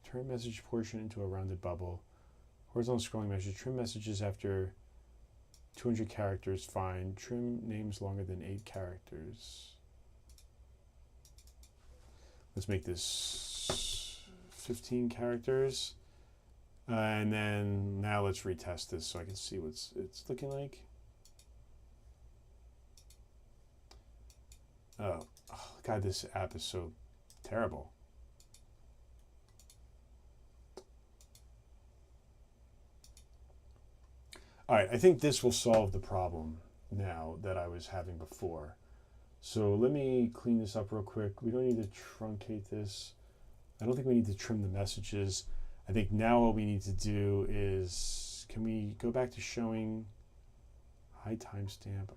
Turn message portion into a rounded bubble. Horizontal scrolling message. Trim messages after 200 characters, fine. Trim names longer than 8 characters. Let's make this 15 characters. And then now let's retest this so I can see what it's looking like. Oh, God, this app is so terrible. All right, I think this will solve the problem now that I was having before. So let me clean this up real quick. We don't need to truncate this. I don't think we need to trim the messages. I think now what we need to do is, can we go back to showing high timestamp?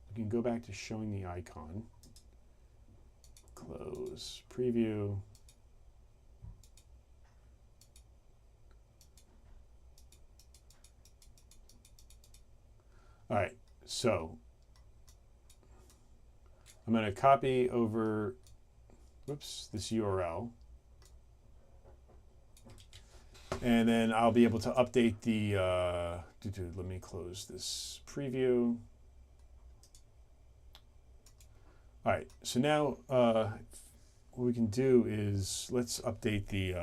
We can go back to showing the icon. Close, preview. All right, so I'm going to copy over, whoops, this URL. And then I'll be able to update the, let me close this preview. All right, so now what we can do is let's update the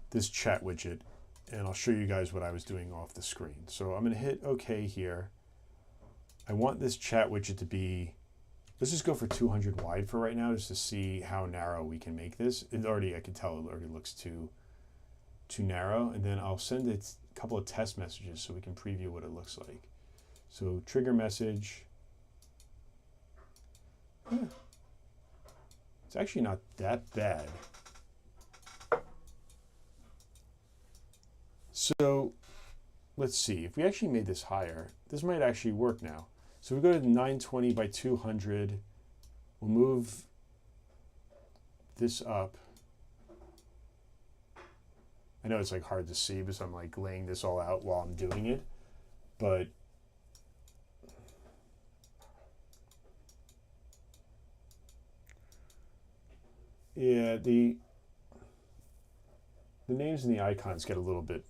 this chat widget, and I'll show you guys what I was doing off the screen. So I'm going to hit OK here. I want this chat widget to be, let's just go for 200 wide for right now, just to see how narrow we can make this. It already, I can tell it already looks too narrow, and then I'll send it a couple of test messages so we can preview what it looks like. So trigger message. It's actually not that bad. So let's see, if we actually made this higher, this might actually work now. So we go to 920 by 200, we'll move this up. I know it's like hard to see because I'm like laying this all out while I'm doing it, but yeah, the names and the icons get a little bit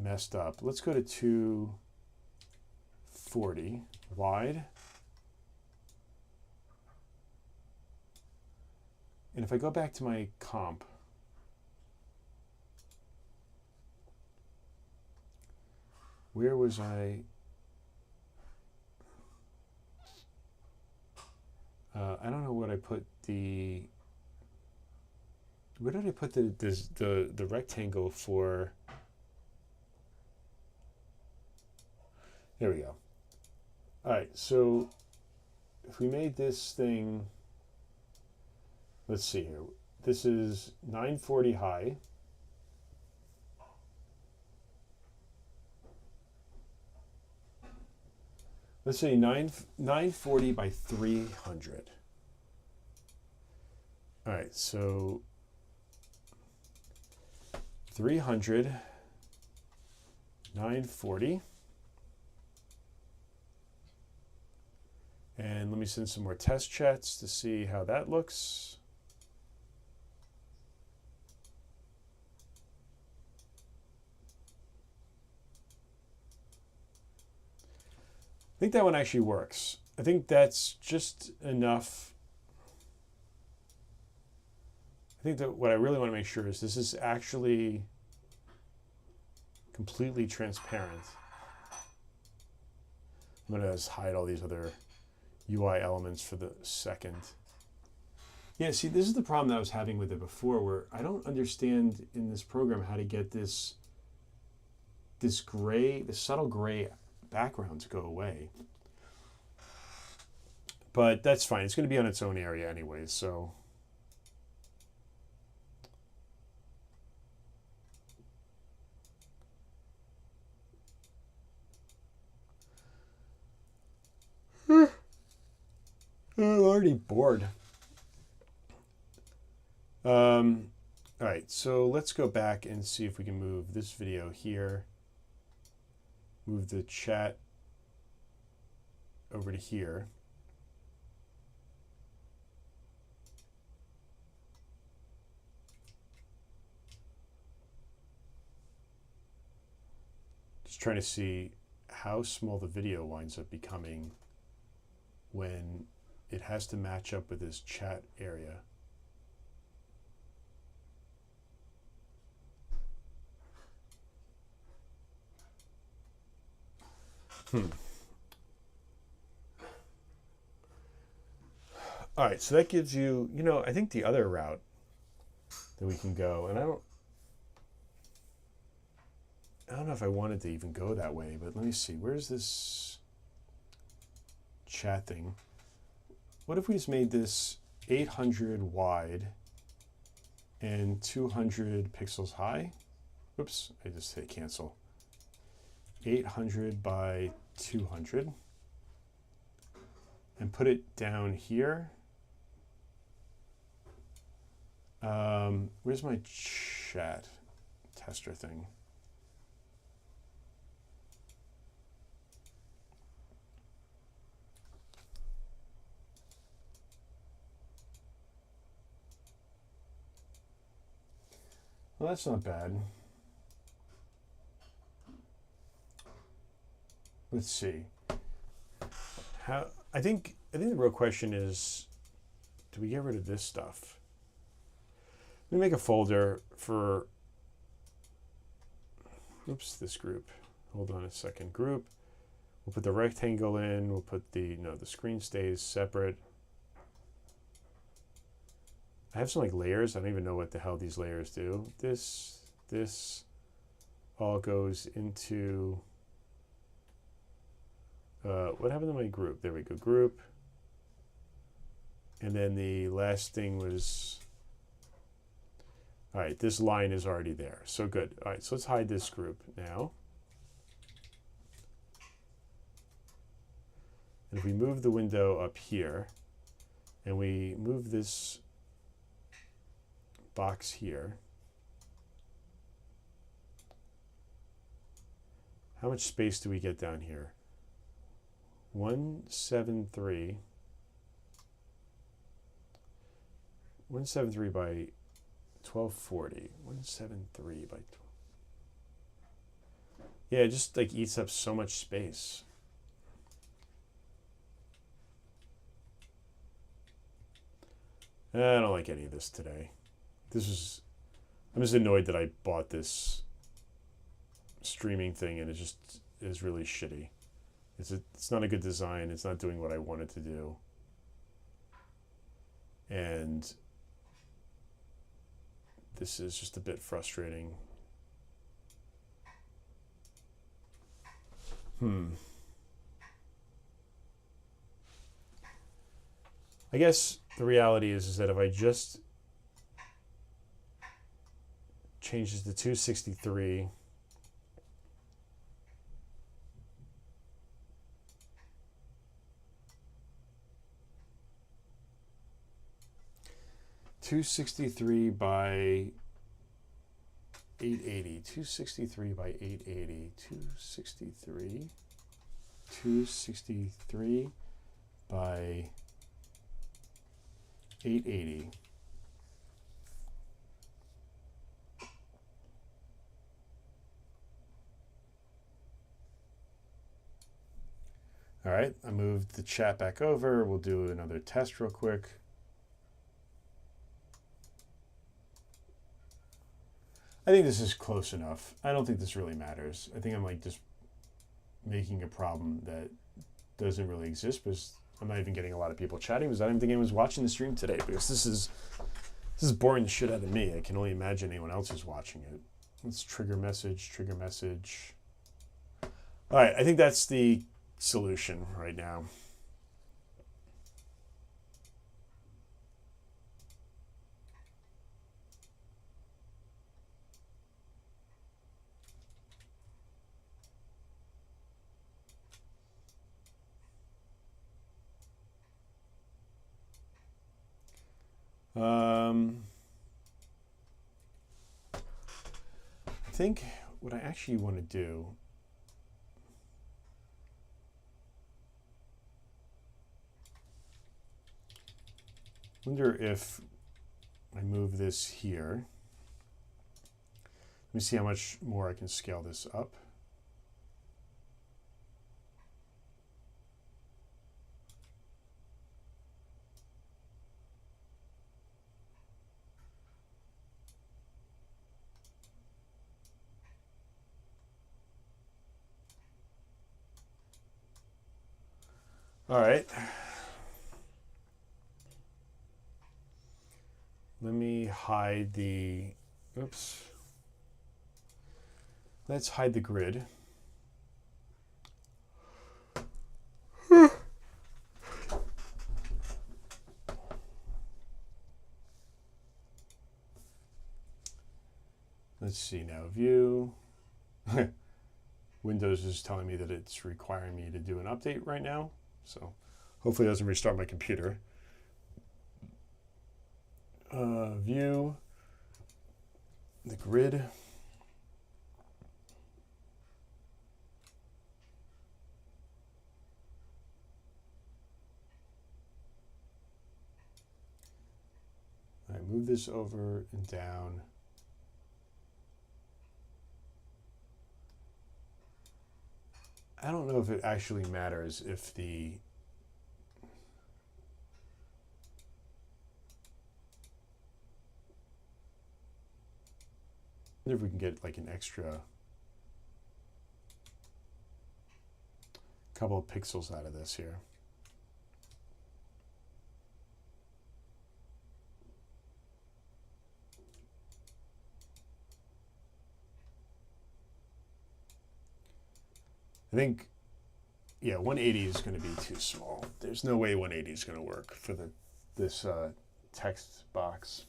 messed up. Let's go to 240 wide. And if I go back to my comp, where was I? I don't know what I put the. Where did I put the rectangle for? There we go. All right, so if we made this thing, let's see here. This is 940 high. Let's say 940 by 300. All right, so 300, 940. And let me send some more test chats to see how that looks. I think that one actually works. I think that's just enough. I think that what I really want to make sure is this is actually completely transparent. I'm going to just hide all these other UI elements for the second. Yeah, see, this is the problem that I was having with it before, where I don't understand in this program how to get this gray, the subtle gray background to go away. But that's fine. It's going to be on its own area anyways, so. I'm already bored. All right, so let's go back and see if we can move this video here. Move the chat over to here. Just trying to see how small the video winds up becoming when it has to match up with this chat area. All right, so that gives you, I think the other route that we can go, and I don't know if I wanted to even go that way, but let me see. Where's this chat thing? What if we just made this 800 wide and 200 pixels high? Whoops, I just hit cancel. 800 by 200. And put it down here. Where's my chat tester thing? Well, that's not bad. Let's see. I think the real question is, do we get rid of this stuff? Let me make a folder for, oops, this group. Hold on a second. Group. We'll put the rectangle in. We'll put the screen stays separate. I have some like layers. I don't even know what the hell these layers do. This all goes into, what happened to my group? There we go, group. And then the last thing was, all right, this line is already there. So good. All right, so let's hide this group now. And if we move the window up here, and we move this box here, how much space do we get down here? 173 by 1240. 173 by 12. Yeah, it just like eats up so much space. I don't like any of this today. I'm just annoyed that I bought this streaming thing and it just is really shitty. It's not a good design. It's not doing what I wanted to do. And this is just a bit frustrating. I guess the reality is that if I just change this to 263, 263 by 880. 263 by 880. 263. 263 by 880. All right, I moved the chat back over. We'll do another test real quick. I think this is close enough. I don't think this really matters. I think I'm like just making a problem that doesn't really exist because I'm not even getting a lot of people chatting because I don't even think anyone's watching the stream today because this is boring the shit out of me. I can only imagine anyone else is watching it. Let's trigger message, trigger message. All right, I think that's the solution right now. I think what I actually want to do wonder if I move this here. Let me see how much more I can scale this up. All right. Let me hide the, oops. Let's hide the grid. Let's see now, view. Windows is telling me that it's requiring me to do an update right now. So hopefully it doesn't restart my computer. View, the grid. I move this over and down. I don't know if it actually matters if the I wonder if we can get like an extra couple of pixels out of this here. I think, yeah, 180 is going to be too small. There's no way 180 is going to work for this text box.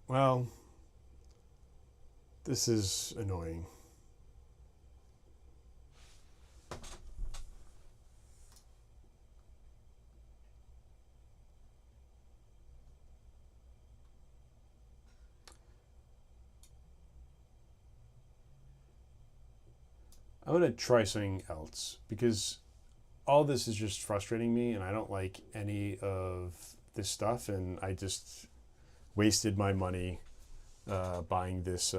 Well, this is annoying. I'm going to try something else because all this is just frustrating me and I don't like any of this stuff and I just wasted my money buying this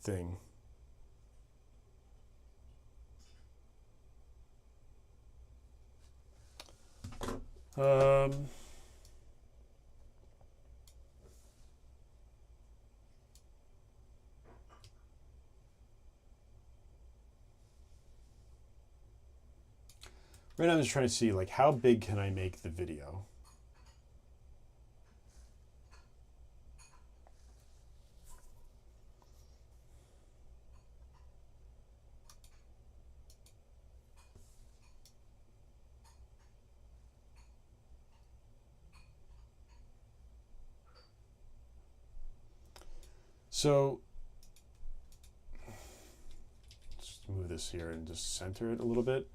thing. Right now I'm just trying to see like how big can I make the video? So let's move this here and just center it a little bit.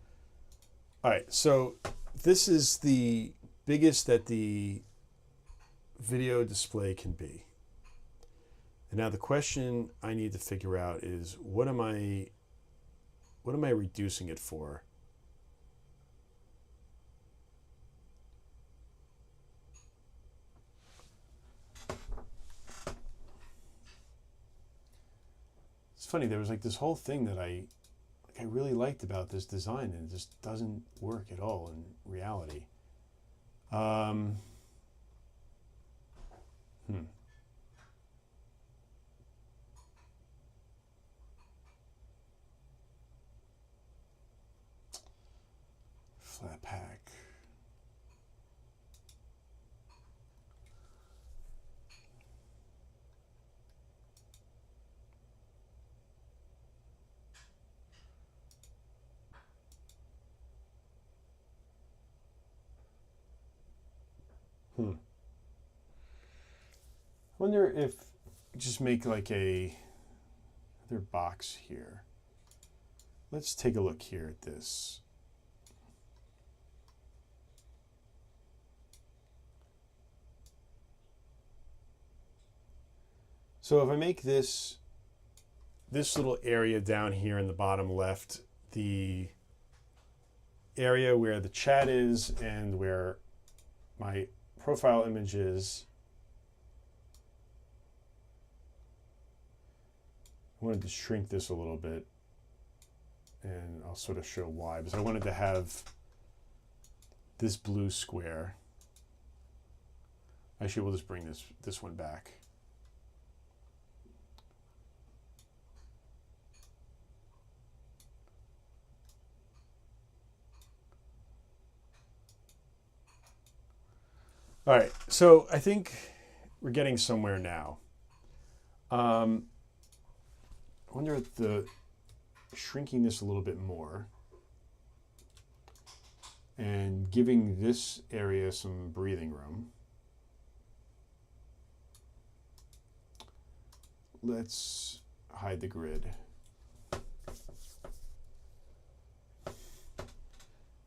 All right, so this is the biggest that the video display can be. And now the question I need to figure out is what am I reducing it for? It's funny, there was like this whole thing that I really liked about this design, and it just doesn't work at all in reality. Flat pack. I wonder if just make like a other box here. Let's take a look here at this. So if I make this little area down here in the bottom left, the area where the chat is and where my profile image is, I wanted to shrink this a little bit, and I'll sort of show why, because I wanted to have this blue square. Actually, we'll just bring this one back. All right, so I think we're getting somewhere now. I wonder if shrinking this a little bit more and giving this area some breathing room. Let's hide the grid.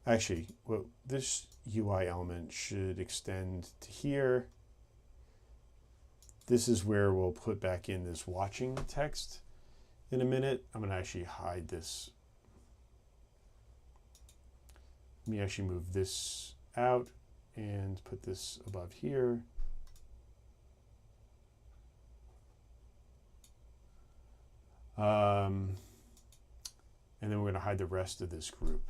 Actually, well, this UI element should extend to here. This is where we'll put back in this watching text in a minute. I'm going to actually hide this. Let me actually move this out and put this above here. And then we're going to hide the rest of this group.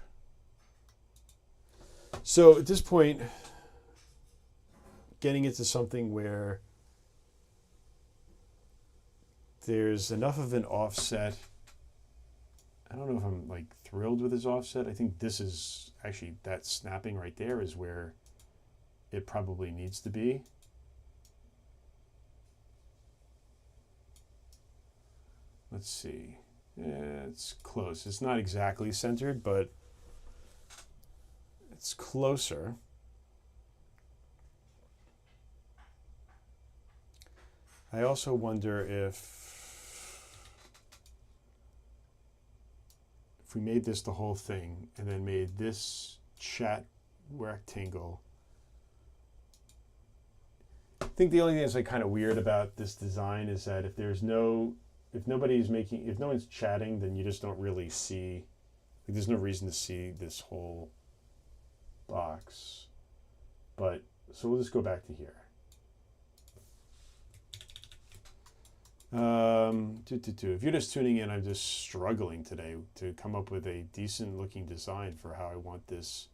So at this point, getting into something where there's enough of an offset. I don't know if I'm like thrilled with this offset. I think this is actually, that snapping right there is where it probably needs to be. Let's see. Yeah, it's close. It's not exactly centered, but it's closer. I also wonder if we made this the whole thing and then made this chat rectangle. I think the only thing that's like kind of weird about this design is that if no one's chatting, then you just don't really see, like there's no reason to see this whole box. But so we'll just go back to here. If you're just tuning in, I'm just struggling today to come up with a decent looking design for how I want this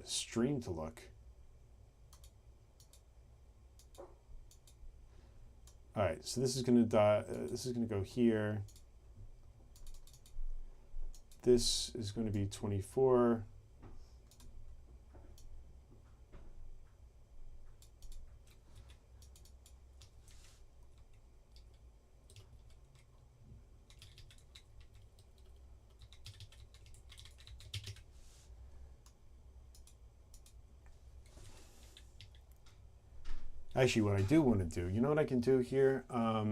stream to look. All right, so this is going to go here. This is going to be 24. Actually, what I do want to do, you know what I can do here? I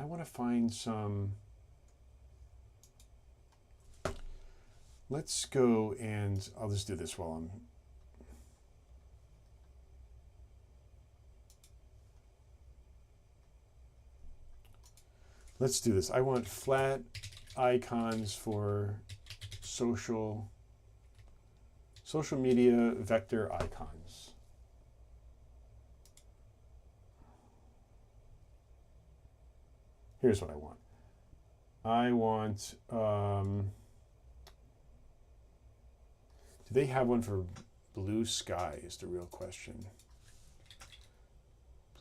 want to find some. Let's go and I'll just do this while I'm. Let's do this. I want flat icons for social media vector icons. Here's what I want. I want, do they have one for Blue Sky is the real question.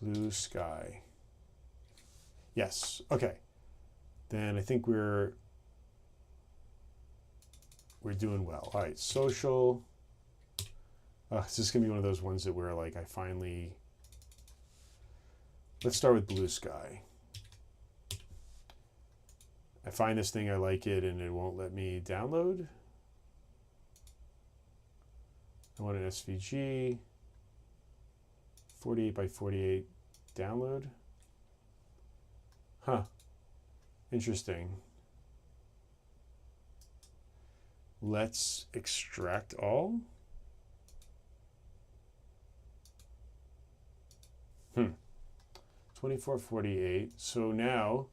Blue Sky. Yes, okay. Then I think we're doing well. All right, social. It's just gonna be one of those ones that we're like, let's start with Blue Sky. I find this thing, I like it, and it won't let me download. I want an SVG, 48 by 48 download. Huh, interesting. Let's extract all. 2448. So now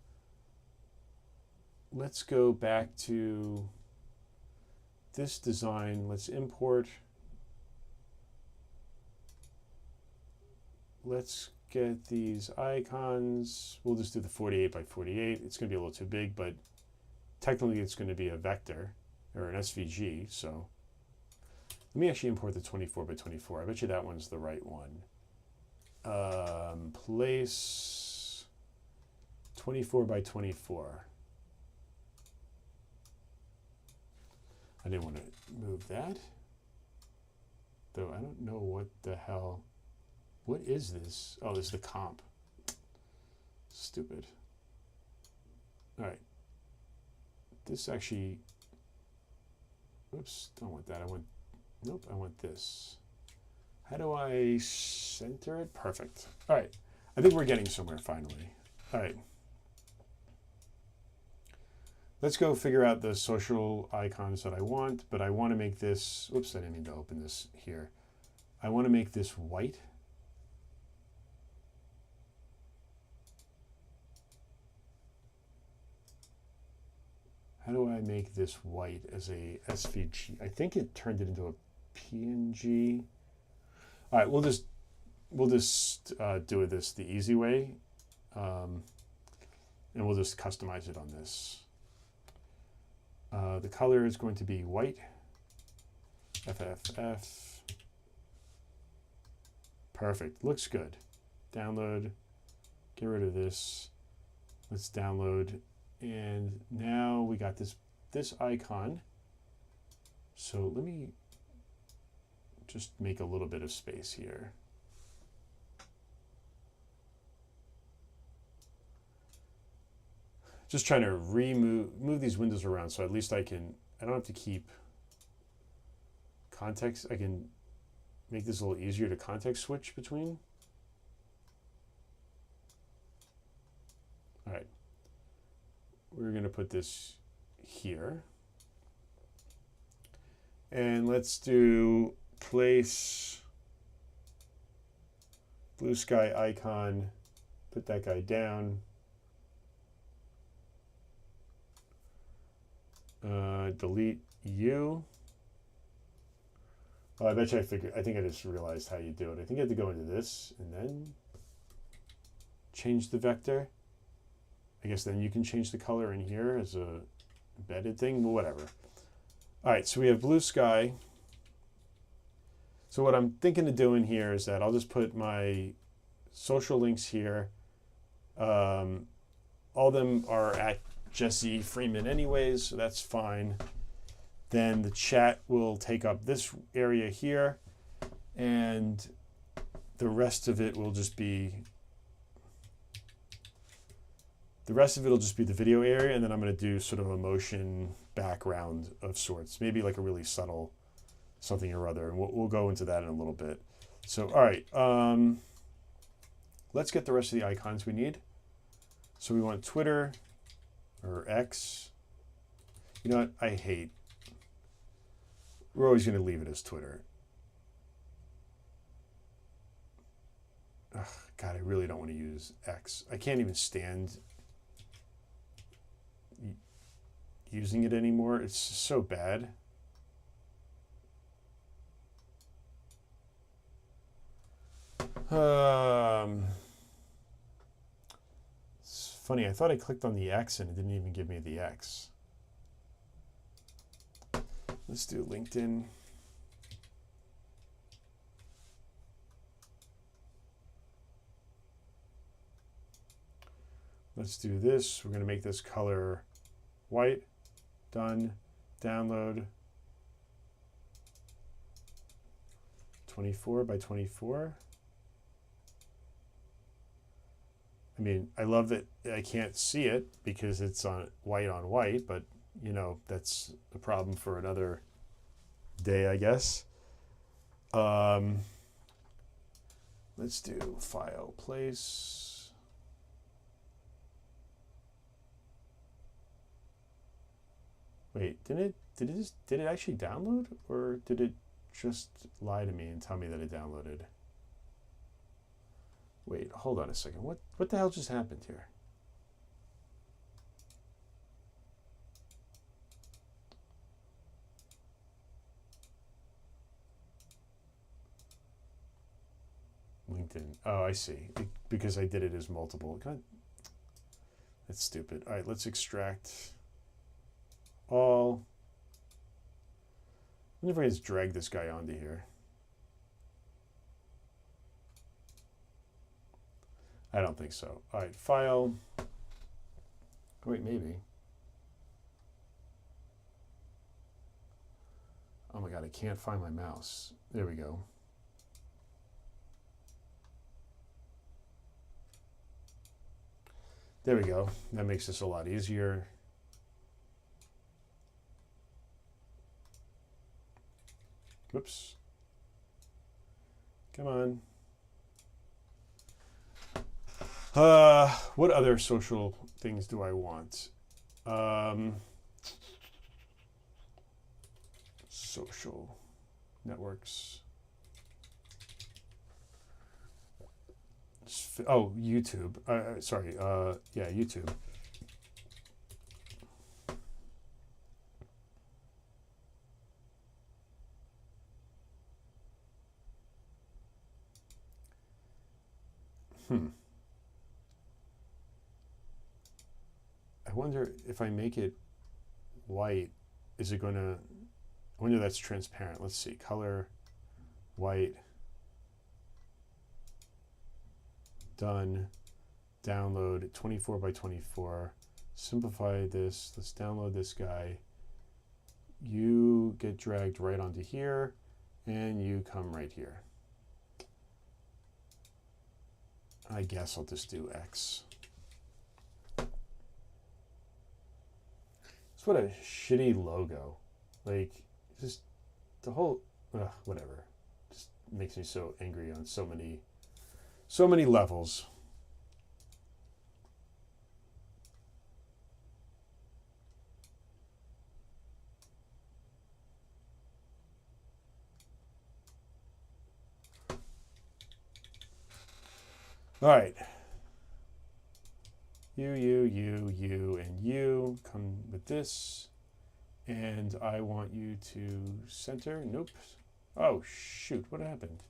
let's go back to this design. Let's import. Let's get these icons. We'll just do the 48 by 48. It's going to be a little too big, but technically it's going to be a vector or an SVG. So let me actually import the 24 by 24. I bet you that one's the right one. Place 24 by 24. I didn't want to move that, though I don't know what the hell. What is this? Oh, this is the comp. Stupid. All right. This actually, oops, don't want that. I want, nope, I want this. How do I center it? Perfect. All right. I think we're getting somewhere finally. All right. Let's go figure out the social icons that I want, but I want to make this, oops, I didn't mean to open this here. I want to make this white. How do I make this white as a SVG? I think it turned it into a PNG. All right, we'll just do this the easy way, and we'll just customize it on this. The color is going to be white. FFF. Perfect. Looks good. Download. Get rid of this. Let's download. And now we got this icon. So let me just make a little bit of space here. Just trying to move these windows around so at least I don't have to keep context. I can make this a little easier to context switch between. All right. We're going to put this here. And let's do place Blue Sky icon, put that guy down. Delete you. Oh, I bet you I think I just realized how you do it. I think you have to go into this and then change the vector. I guess then you can change the color in here as a embedded thing, but whatever. All right, so we have Blue Sky. So what I'm thinking of doing here is that I'll just put my social links here. All of them are at Jesse Freeman anyways, so that's fine. Then the chat will take up this area here, and the rest of it will just be the video area, and then I'm going to do sort of a motion background of sorts, maybe like a really subtle something or other, and we'll go into that in a little bit. So, all right, let's get the rest of the icons we need. So we want Twitter or X. You know what? I hate. We're always going to leave it as Twitter. Ugh, God, I really don't want to use X. I can't even stand using it anymore. It's so bad. It's funny. I thought I clicked on the X and it didn't even give me the X. Let's do LinkedIn. Let's do this. We're going to make this color white. Done. Download. 24 by 24. I mean, I love that I can't see it because it's on white, but you know, that's a problem for another day, I guess. Let's do file, place. Wait, did it actually download, or did it just lie to me and tell me that it downloaded? Wait, hold on a second. What the hell just happened here? LinkedIn. Oh, I see. Because I did it as multiple. God, that's stupid. All right, let's extract all. I wonder if I just drag this guy onto here. I don't think so. All right, file. Wait, maybe. Oh my God, I can't find my mouse. There we go. There we go. That makes this a lot easier. Whoops. Come on. What other social things do I want? Social networks. Oh, YouTube. Sorry. Yeah, YouTube. I wonder if I make it white, is it going to, I wonder if that's transparent. Let's see, color, white, done, download, 24 by 24, simplify this, let's download this guy. You get dragged right onto here, and you come right here. I guess I'll just do X. It's what a shitty logo. Like, just the whole, whatever. Just makes me so angry on so many levels. All right. You, and you come with this. And I want you to center. Nope. Oh, shoot. What happened?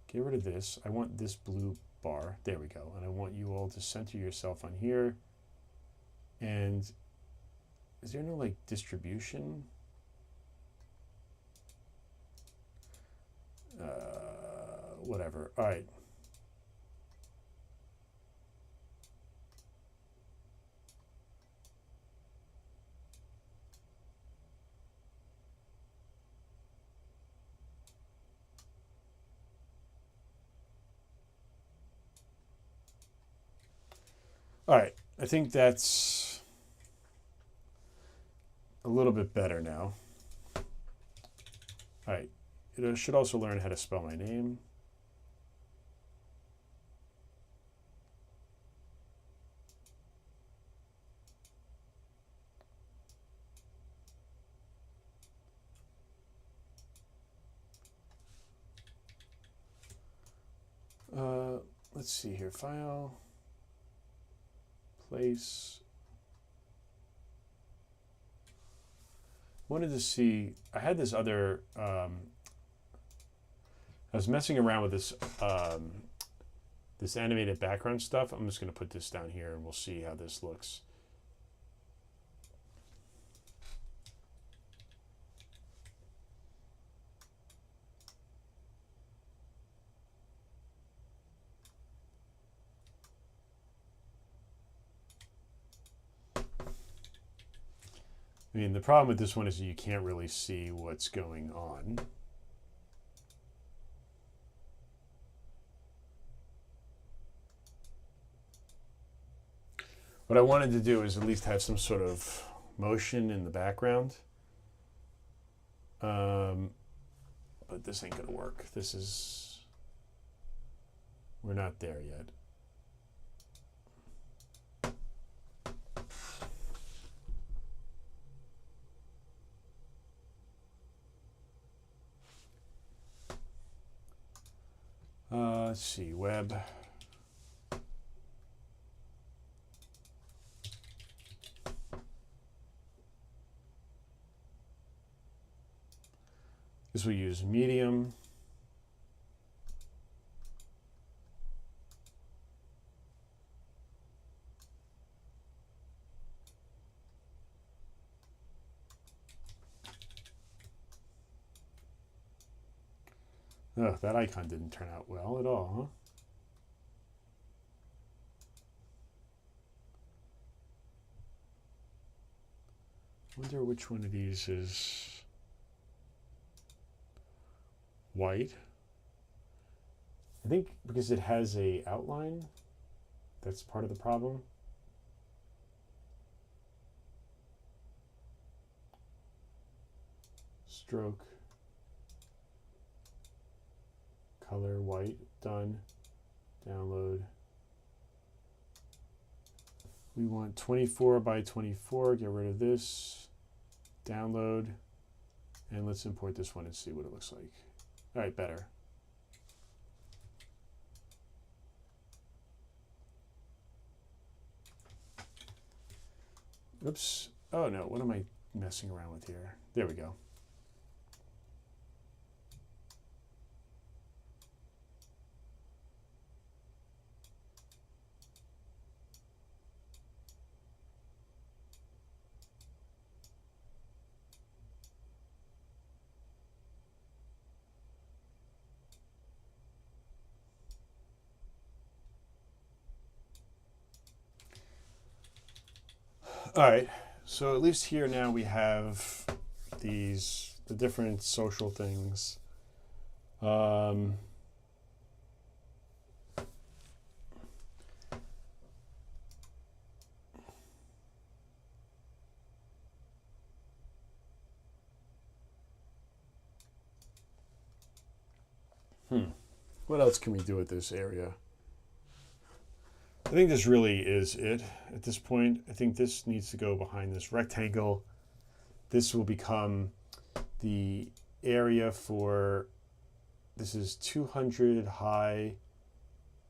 Get rid of this. I want this blue bar. There we go. And I want you all to center yourself on here. And is there no, like, distribution? Whatever. All right. All right, I think that's a little bit better now. All right, it should also learn how to spell my name. let's see here, file, place. Wanted to see, I had this other, I was messing around with this, this animated background stuff. I'm just going to put this down here and we'll see how this looks. I mean, the problem with this one is you can't really see what's going on. What I wanted to do is at least have some sort of motion in the background. But this ain't gonna work. We're not there yet. Let's see, web. This will use medium. Oh, that icon didn't turn out well at all, huh? I wonder which one of these is white. I think because it has a outline, that's part of the problem. Stroke. Color white, done. Download. We want 24 by 24, get rid of this. Download. And let's import this one and see what it looks like. All right, better. Oops. Oh no, what am I messing around with here? There we go. All right, so at least here now we have the different social things. What else can we do with this area? I think this really is it at this point. I think this needs to go behind this rectangle. This will become the area for, this is 200 high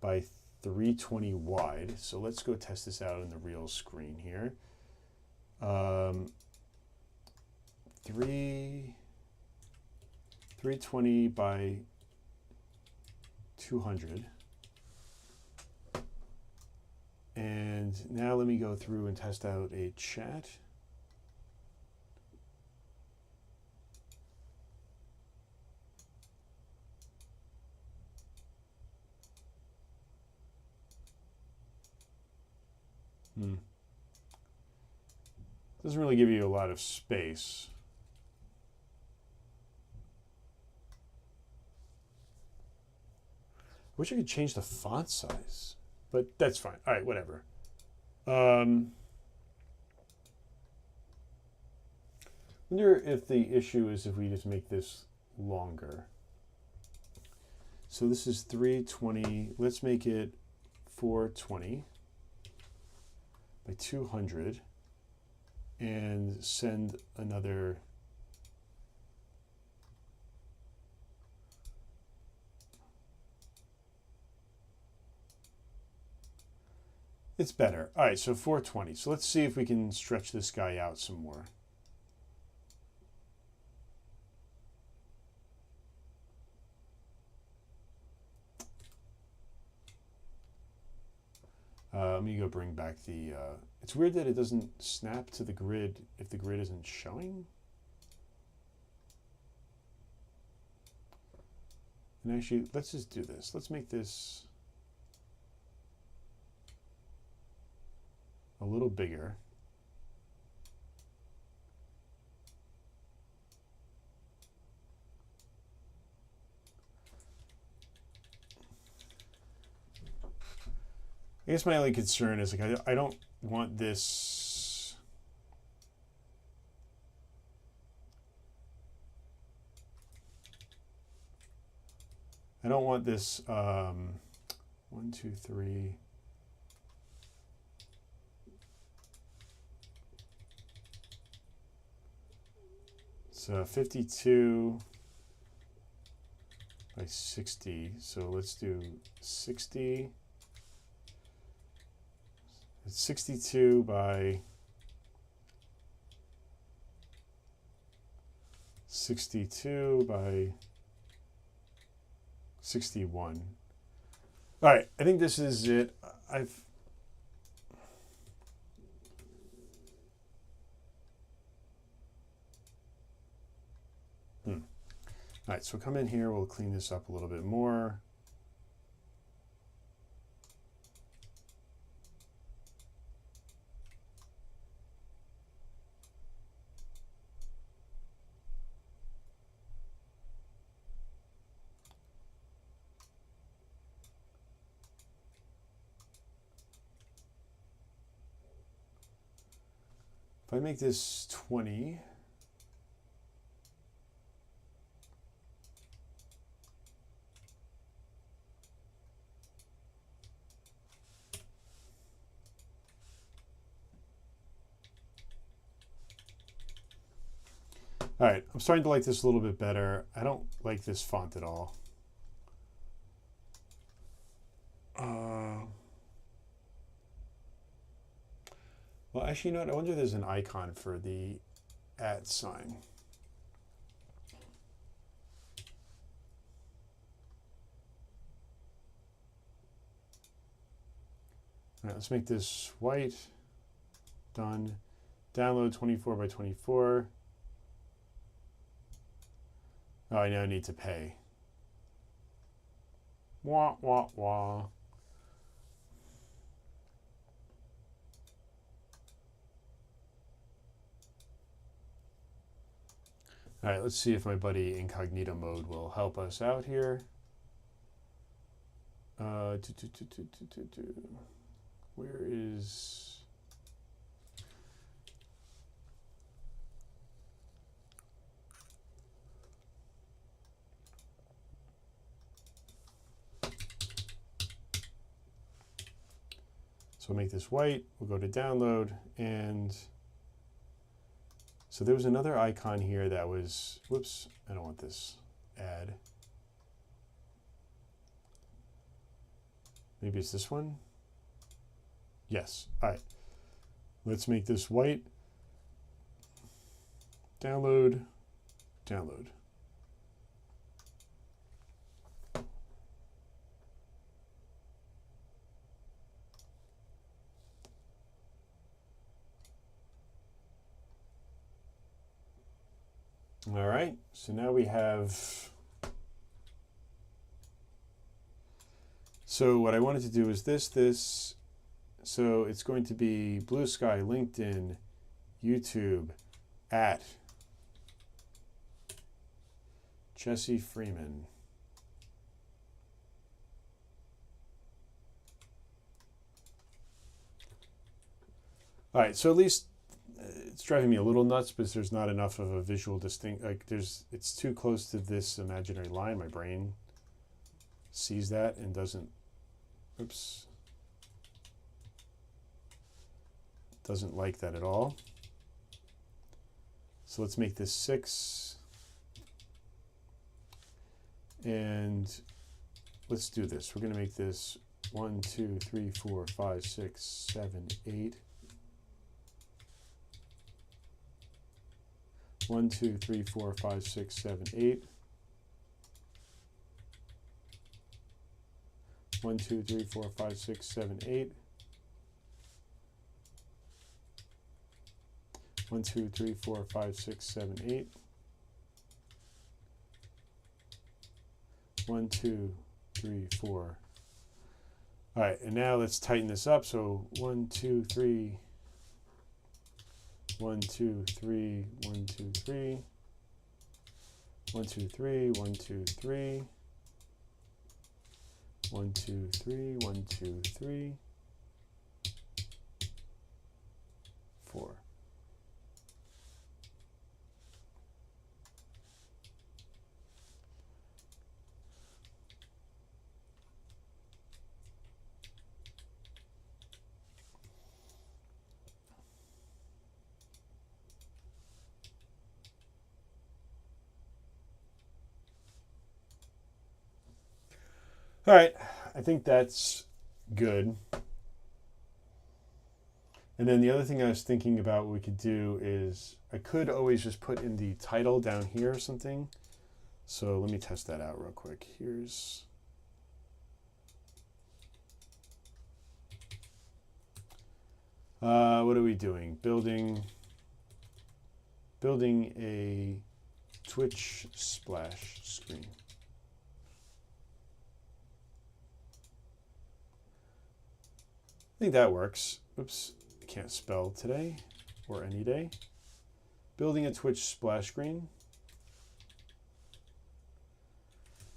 by 320 wide. So let's go test this out in the real screen here. 320 by 200. And now let me go through and test out a chat. Doesn't really give you a lot of space. I wish I could change the font size, but that's fine. All right, whatever. Wonder if the issue is if we just make this longer. So this is 320. Let's make it 420 by 200 and send another. It's better. All right, so 420. So let's see if we can stretch this guy out some more. Let me go bring back the... it's weird that it doesn't snap to the grid if the grid isn't showing. And actually, let's just do this. Let's make this a little bigger. I guess my only concern is like I don't want this. I don't want this 1, 2, 3. It's 52 by 60. So let's do 60. It's 62 by 62 by 61. All right, I think this is it. All right, so come in here, we'll clean this up a little bit more. If I make this 20, all right, I'm starting to like this a little bit better. I don't like this font at all. Well, actually, you know what? I wonder if there's an icon for the @ sign. All right, let's make this white. Done. Download 24 by 24. Oh, I now need to pay. Wah, wah, wah. All right, let's see if my buddy Incognito Mode will help us out here. Where is... So we'll make this white, we'll go to download, and so there was another icon here that was, whoops, I don't want this, add. Maybe it's this one? Yes, all right. Let's make this white, download, download. All right, so now we have, so what I wanted to do is this, so it's going to be Blue Sky, LinkedIn, YouTube, @ Jesse Freeman. All right, so at least it's driving me a little nuts because there's not enough of a visual distinct, like it's too close to this imaginary line. My brain sees that and doesn't, oops, doesn't like that at all. So let's make this 6. And let's do this. We're going to make this 1, 2, 3, 4, 5, 6, 7, 8. 1, 2, 3, 4, 5, 6, 7, 8. 1, 2, 3, 4, 5, 6, 7, 8. 1, 2, 3, 4, 5, 6, 7, 8. 1, 2, 3, 4. All right, and now let's tighten this up. So 1, 2, 3. 1, 2, 3. 1, 2, 3. 1, 2, 3. 1, 2, 3. 1, 2, 3. 1, 2, 3. 4. All right, I think that's good. And then the other thing I was thinking about what we could do is I could always just put in the title down here or something. So let me test that out real quick. Here's what are we doing? Building a Twitch splash screen. I think that works. Oops, I can't spell today or any day. Building a Twitch splash screen.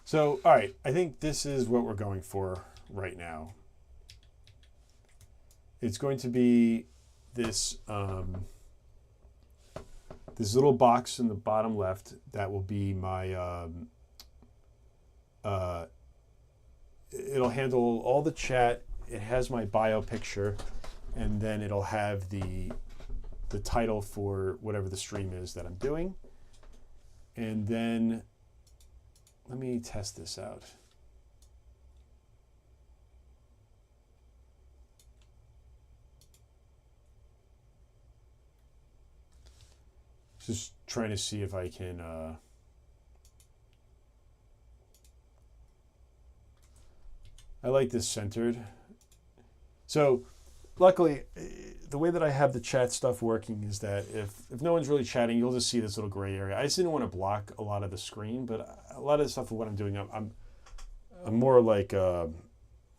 So, all right, I think this is what we're going for right now. It's going to be this this little box in the bottom left that will be my it'll handle all the chat. It has my bio picture, and then it'll have the title for whatever the stream is that I'm doing. And then let me test this out. Just trying to see if I can I like this centered. So luckily, the way that I have the chat stuff working is that if no one's really chatting, you'll just see this little gray area. I just didn't want to block a lot of the screen, but a lot of the stuff of what I'm doing, I'm more like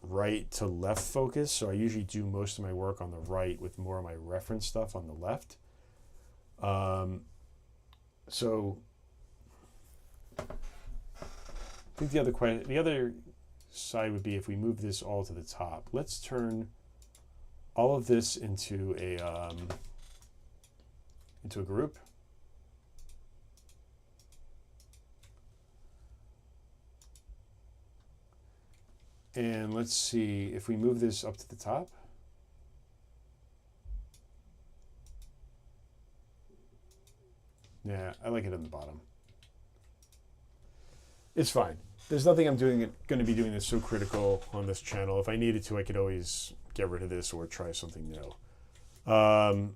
right to left focus. So I usually do most of my work on the right with more of my reference stuff on the left. So I think the other side would be if we move this all to the top. Let's turn all of this into a group. And let's see if we move this up to the top. Yeah, I like it on the bottom. It's fine. There's nothing I'm going to be doing that's so critical on this channel. If I needed to, I could always get rid of this or try something new. All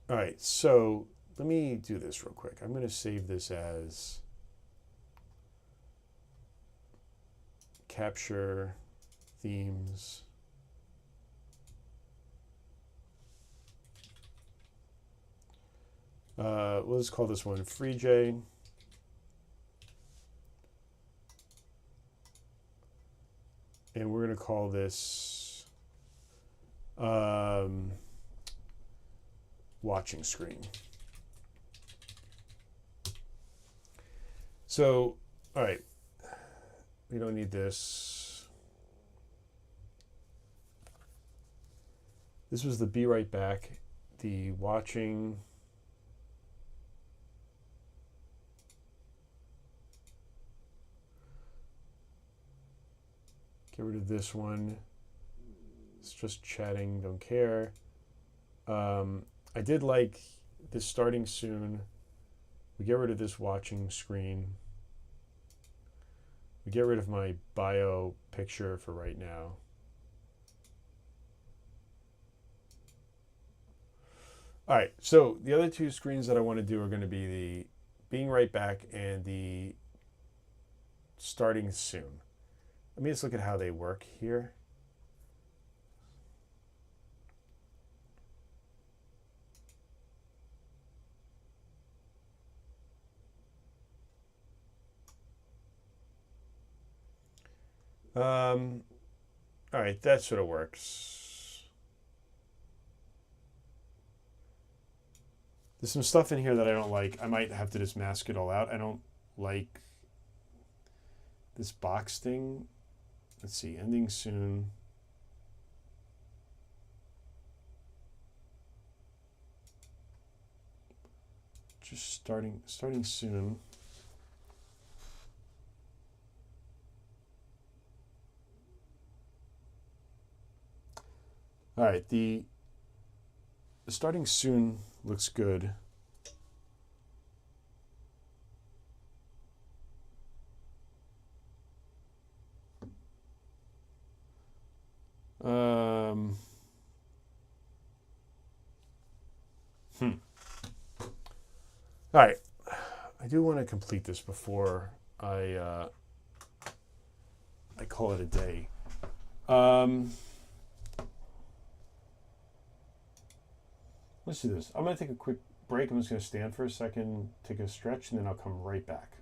right, so let me do this real quick. I'm going to save this as capture themes. We'll just call this one FreeJ. And we're going to call this watching screen. So, all right, we don't need this. This was the be right back, the watching. Get rid of this one. It's just chatting, don't care. I did like this starting soon. We get rid of this watching screen. We get rid of my bio picture for right now. All right, so the other two screens that I want to do are going to be the being right back and the starting soon. Let me just look at how they work here. All right, that sort of works. There's some stuff in here that I don't like. I might have to just mask it all out. I don't like this box thing. Let's see, ending soon. Just starting soon. All right, the starting soon looks good. All right, I do want to complete this before I call it a day. Let's do this. I'm going to take a quick break. I'm just going to stand for a second, take a stretch, and then I'll come right back.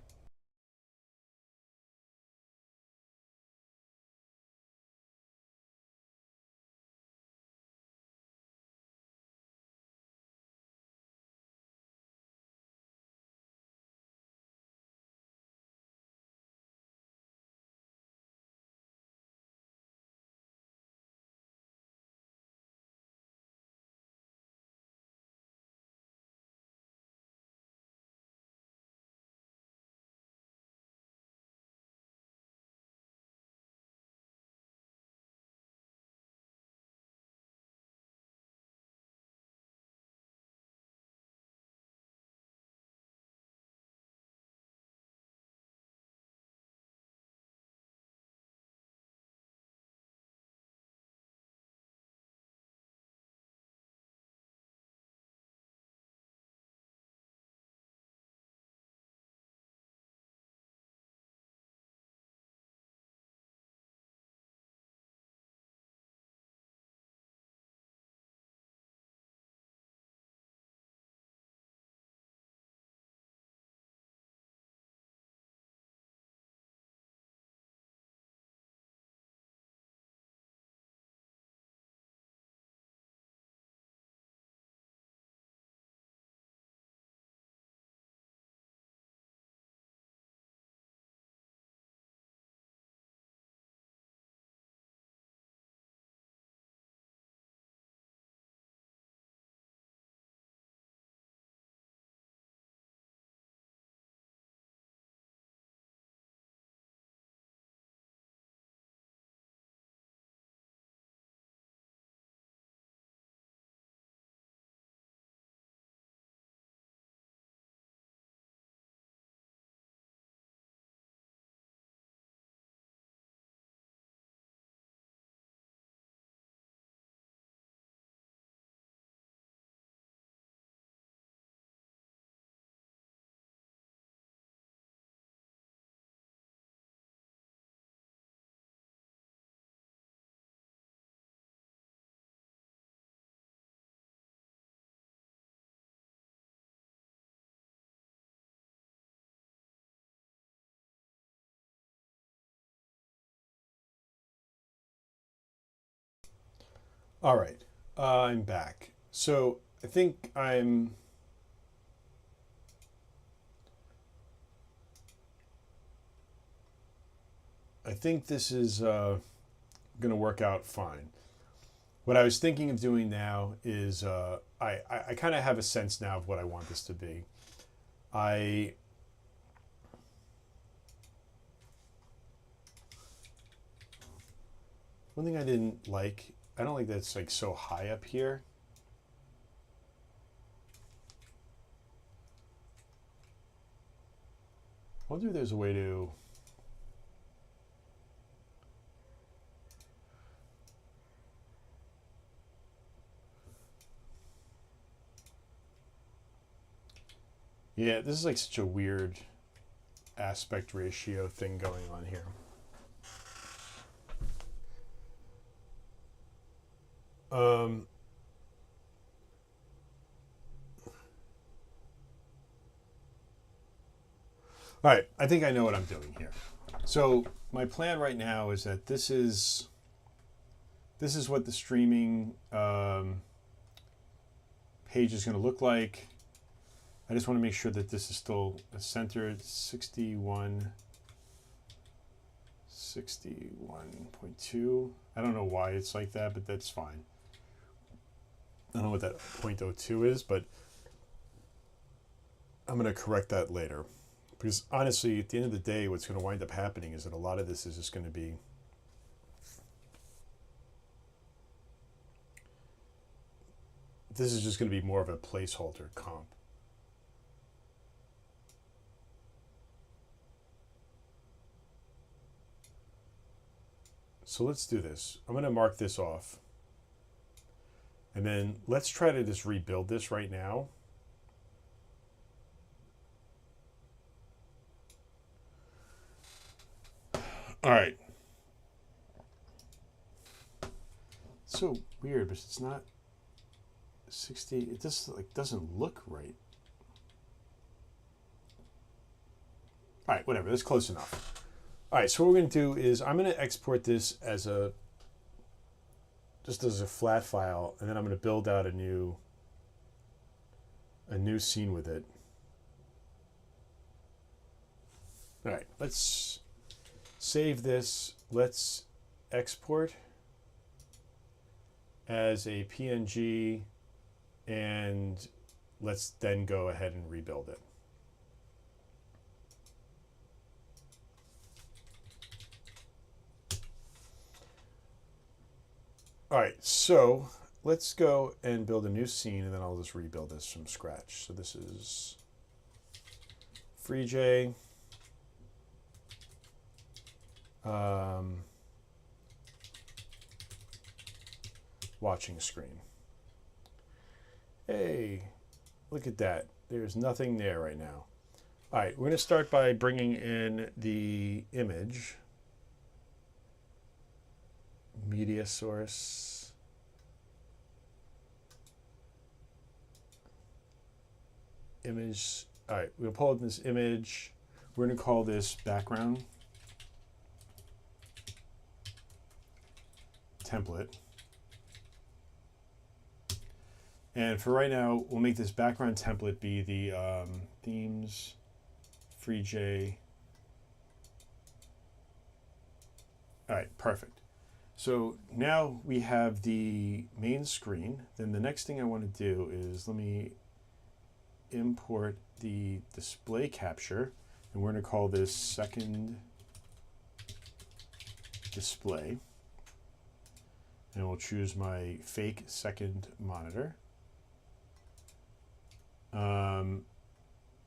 All right, I'm back. So I think this is going to work out fine. What I was thinking of doing now is I kind of have a sense now of what I want this to be. One thing I didn't like, I don't like that it's like so high up here. I wonder if there's a way to Yeah, this is like such a weird aspect ratio thing going on here. All right, I think I know what I'm doing here. So my plan right now is that this is what the streaming page is going to look like. I just want to make sure that this is still centered. 61.2. I don't know why it's like that, but that's fine. I don't know what that 0.02 is, but I'm going to correct that later. Because honestly, at the end of the day, what's going to wind up happening is that a lot of this is just going to be more of a placeholder comp. So let's do this. I'm going to mark this off. And then let's try to just rebuild this right now. All right. It's so weird, but it's not 60. It just doesn't look right. All right, whatever. That's close enough. All right, so what we're going to do is I'm going to export this as just as a flat file, and then I'm going to build out a new scene with it. All right, let's save this. Let's export as a PNG, and let's then go ahead and rebuild it. All right, so let's go and build a new scene, and then I'll just rebuild this from scratch. So this is FreeJ. Watching screen. Hey, look at that. There's nothing there right now. All right, we're going to start by bringing in the image. Media source. Image. All right, we'll pull up this image. We're going to call this background template. And for right now, we'll make this background template be the themes, FreeJ. All right, perfect. So now we have the main screen. Then the next thing I want to do is let me import the display capture, and we're going to call this second display. And we'll choose my fake second monitor. All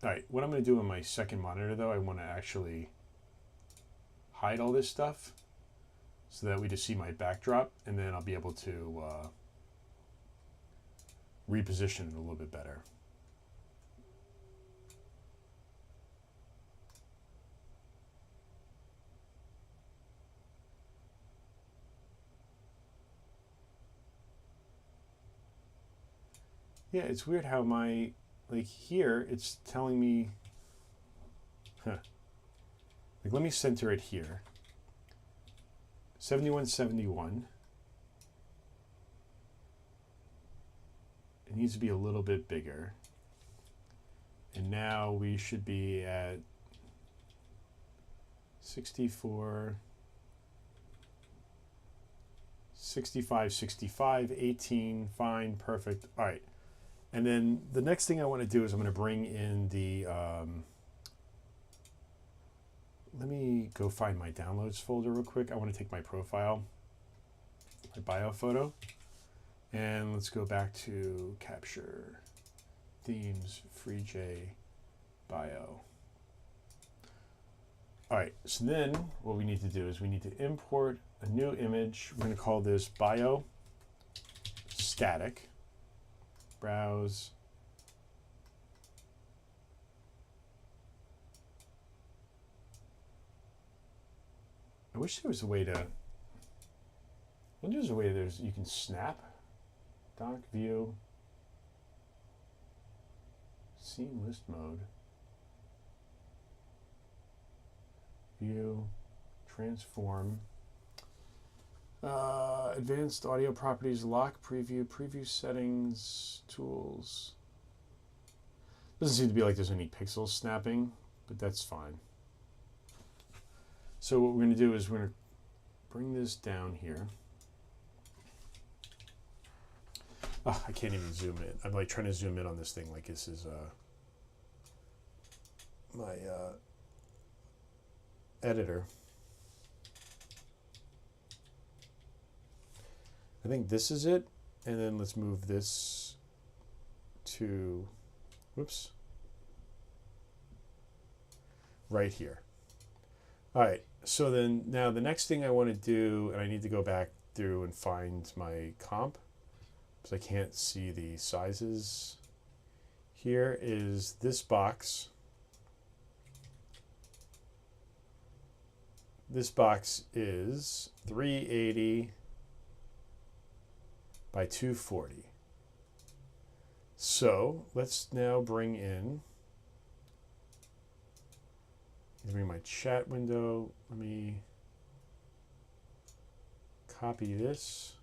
right, what I'm going to do on my second monitor, though, I want to actually hide all this stuff so that we just see my backdrop, and then I'll be able to reposition it a little bit better. Yeah, it's weird how my, like here, it's telling me, like let me center it here. 7171. It needs to be a little bit bigger. And now we should be at 64, 65, 65, 18, fine, perfect. All right. And then the next thing I want to do is I'm going to bring in the, let me go find my downloads folder real quick. I want to take my profile, my bio photo, and let's go back to capture, themes, FreeJ, bio. All right, so then what we need to do is we need to import a new image. We're going to call this bio static. Browse. I wish there was a way to. I wonder if there's a way you can snap. Dock view. Scene list mode. View. Transform. Advanced audio properties, lock preview settings, tools. Doesn't seem to be like there's any pixel snapping, but that's fine. So what we're going to do is we're going to bring this down here. Oh, I can't even zoom in. I'm like trying to zoom in on this thing like this is my editor. I think this is it, and then let's move this to, whoops, right here. All right, so then now the next thing I want to do, and I need to go back through and find my comp, because I can't see the sizes here, is this box. This box is 380 by 240. So let's now bring my chat window. Let me copy this.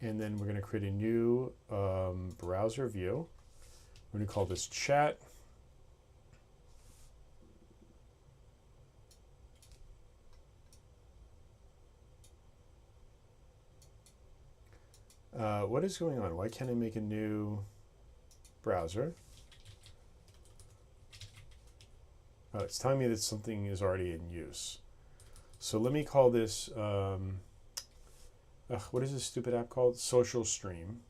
And then we're going to create a new browser view. We're going to call this chat. What is going on? Why can't I make a new browser? Oh, it's telling me that something is already in use. So let me call this, what is this stupid app called? Social Stream.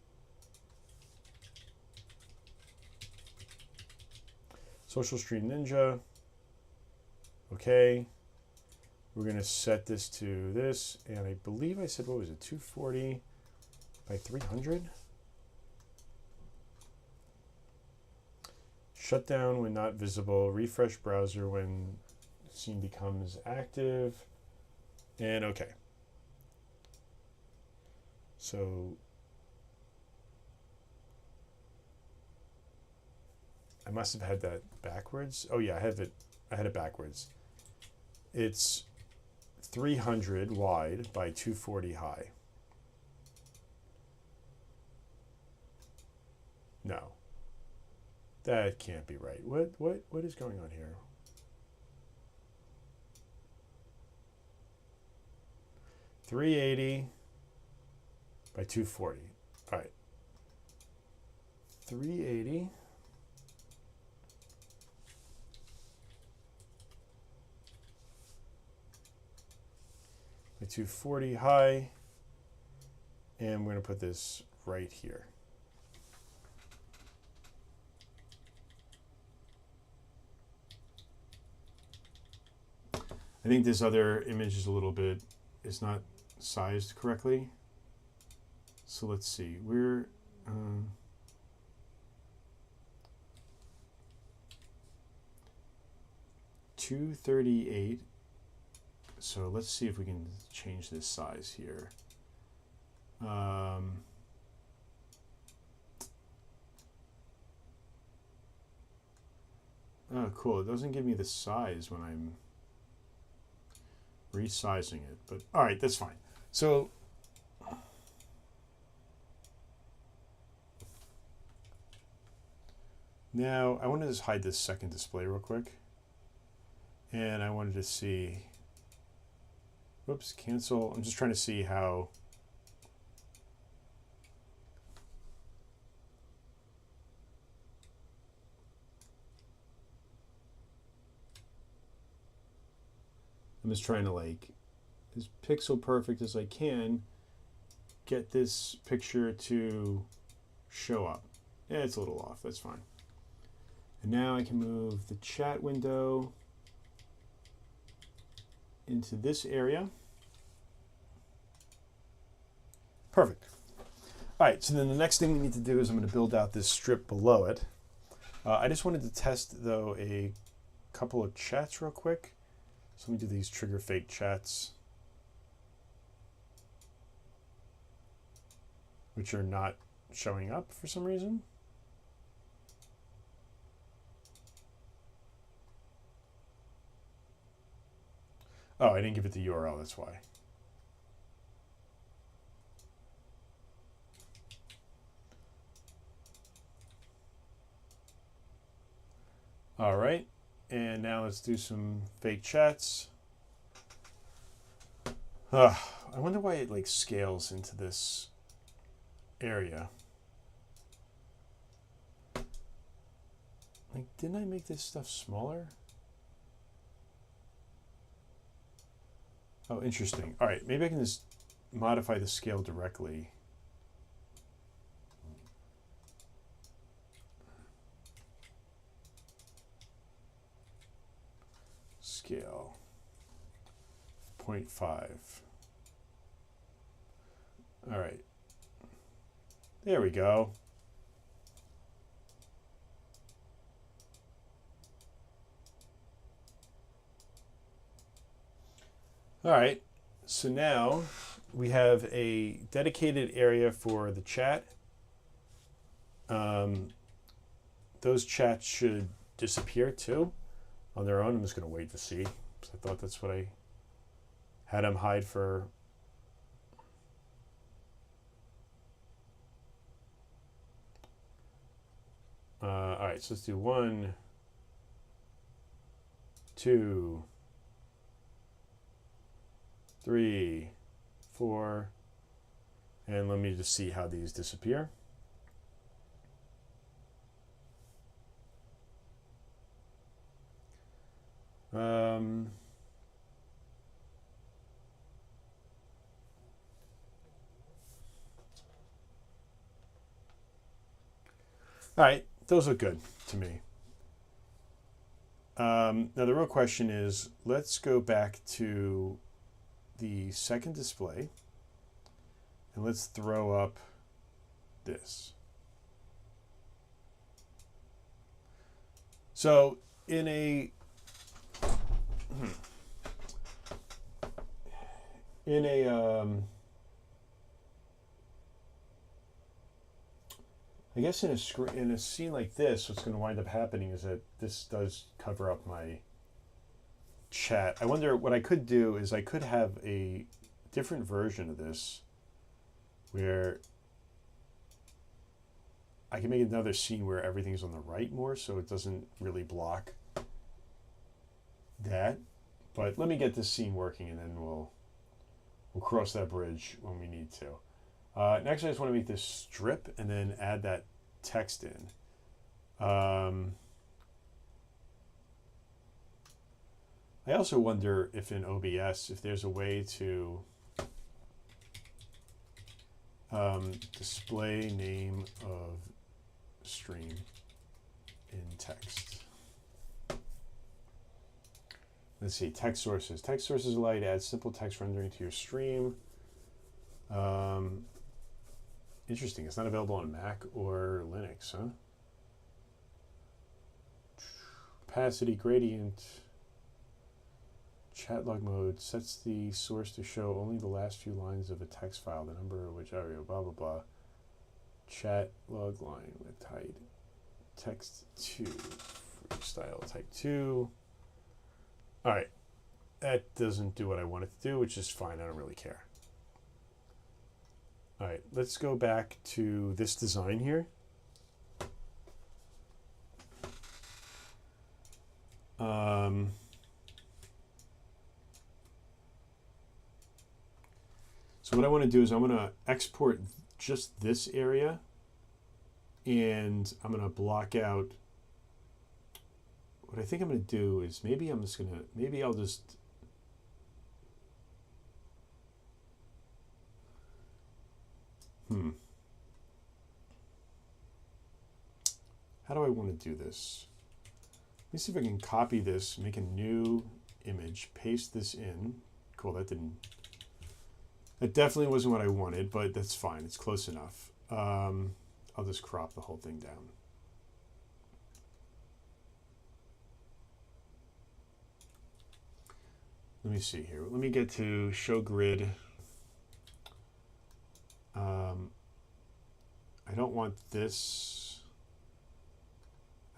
Social Stream Ninja. Okay. We're going to set this to this. And I believe I said, what was it, 240 by 300? Shut down when not visible. Refresh browser when scene becomes active. And okay. So I must have had that backwards. Oh yeah, I had it backwards. It's 300 wide by 240 high. No. That can't be right. What is going on here? $380 by 240. All right. 380 by 240 high. And we're going to put this right here. I think this other image is it's not sized correctly. So let's see, we're 238. So let's see if we can change this size here. Oh, cool. It doesn't give me the size when I'm resizing it, but all right, that's fine. So now I want to just hide this second display real quick. And I wanted to see, whoops, cancel. I'm just trying to see how I'm just trying to, like, as pixel perfect as I can, get this picture to show up. Yeah, it's a little off, that's fine. And now I can move the chat window into this area. Perfect. All right, so then the next thing we need to do is I'm going to build out this strip below it. I just wanted to test, though, a couple of chats real quick. So let me do these trigger fake chats, which are not showing up for some reason. Oh, I didn't give it the URL, that's why. All right, and now let's do some fake chats. I wonder why it like scales into this area. Like, didn't I make this stuff smaller? Oh, interesting. All right, maybe I can just modify the scale directly. Scale 0.5. All right. There we go. All right. So now we have a dedicated area for the chat. Those chats should disappear too on their own. I'm just going to wait to see, because I thought that's what I had them hide for. All right, so let's do 1, 2, 3, 4, and let me just see how these disappear. All right, those look good to me. Now the real question is, let's go back to the second display and let's throw up this. So in a I guess in a scene like this, what's going to wind up happening is that this does cover up my chat. I wonder what I could do is I could have a different version of this where I can make another scene where everything's on the right more, so it doesn't really block that. But let me get this scene working, and then we'll cross that bridge when we need to. Next, I just want to make this strip and then add that text in. I also wonder if in OBS, if there's a way to display name of stream in text. Let's see, text sources. Text sources allow you to add simple text rendering to your stream. Interesting, it's not available on Mac or Linux, huh? Opacity gradient. Chat log mode sets the source to show only the last few lines of a text file, the number of which area, blah, blah, blah. Chat log line with height. Text 2. Style type 2. All right. That doesn't do what I want it to do, which is fine. I don't really care. All right. Let's go back to this design here. So what I want to do is I'm going to export just this area, and I'm going to block out. What I think I'm going to do is maybe I'll just how do I want to do this? Let me see if I can copy this, make a new image, paste this in. Cool, that definitely wasn't what I wanted, but that's fine. It's close enough. I'll just crop the whole thing down. let me see here. Let me get to show grid. I don't want this.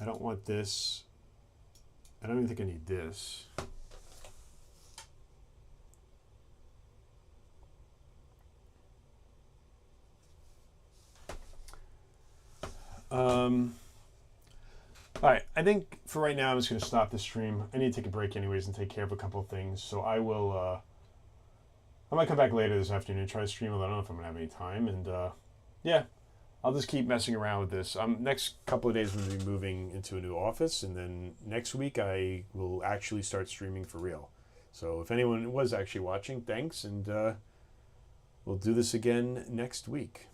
I don't want this. I don't even think I need this. All right, I think for right now I'm just going to stop the stream. I need to take a break anyways and take care of a couple of things. So I will, I might come back later this afternoon and try to stream. I don't know if I'm going to have any time. And yeah, I'll just keep messing around with this. Next couple of days I'm going to be moving into a new office. And then next week I will actually start streaming for real. So if anyone was actually watching, thanks. And we'll do this again next week.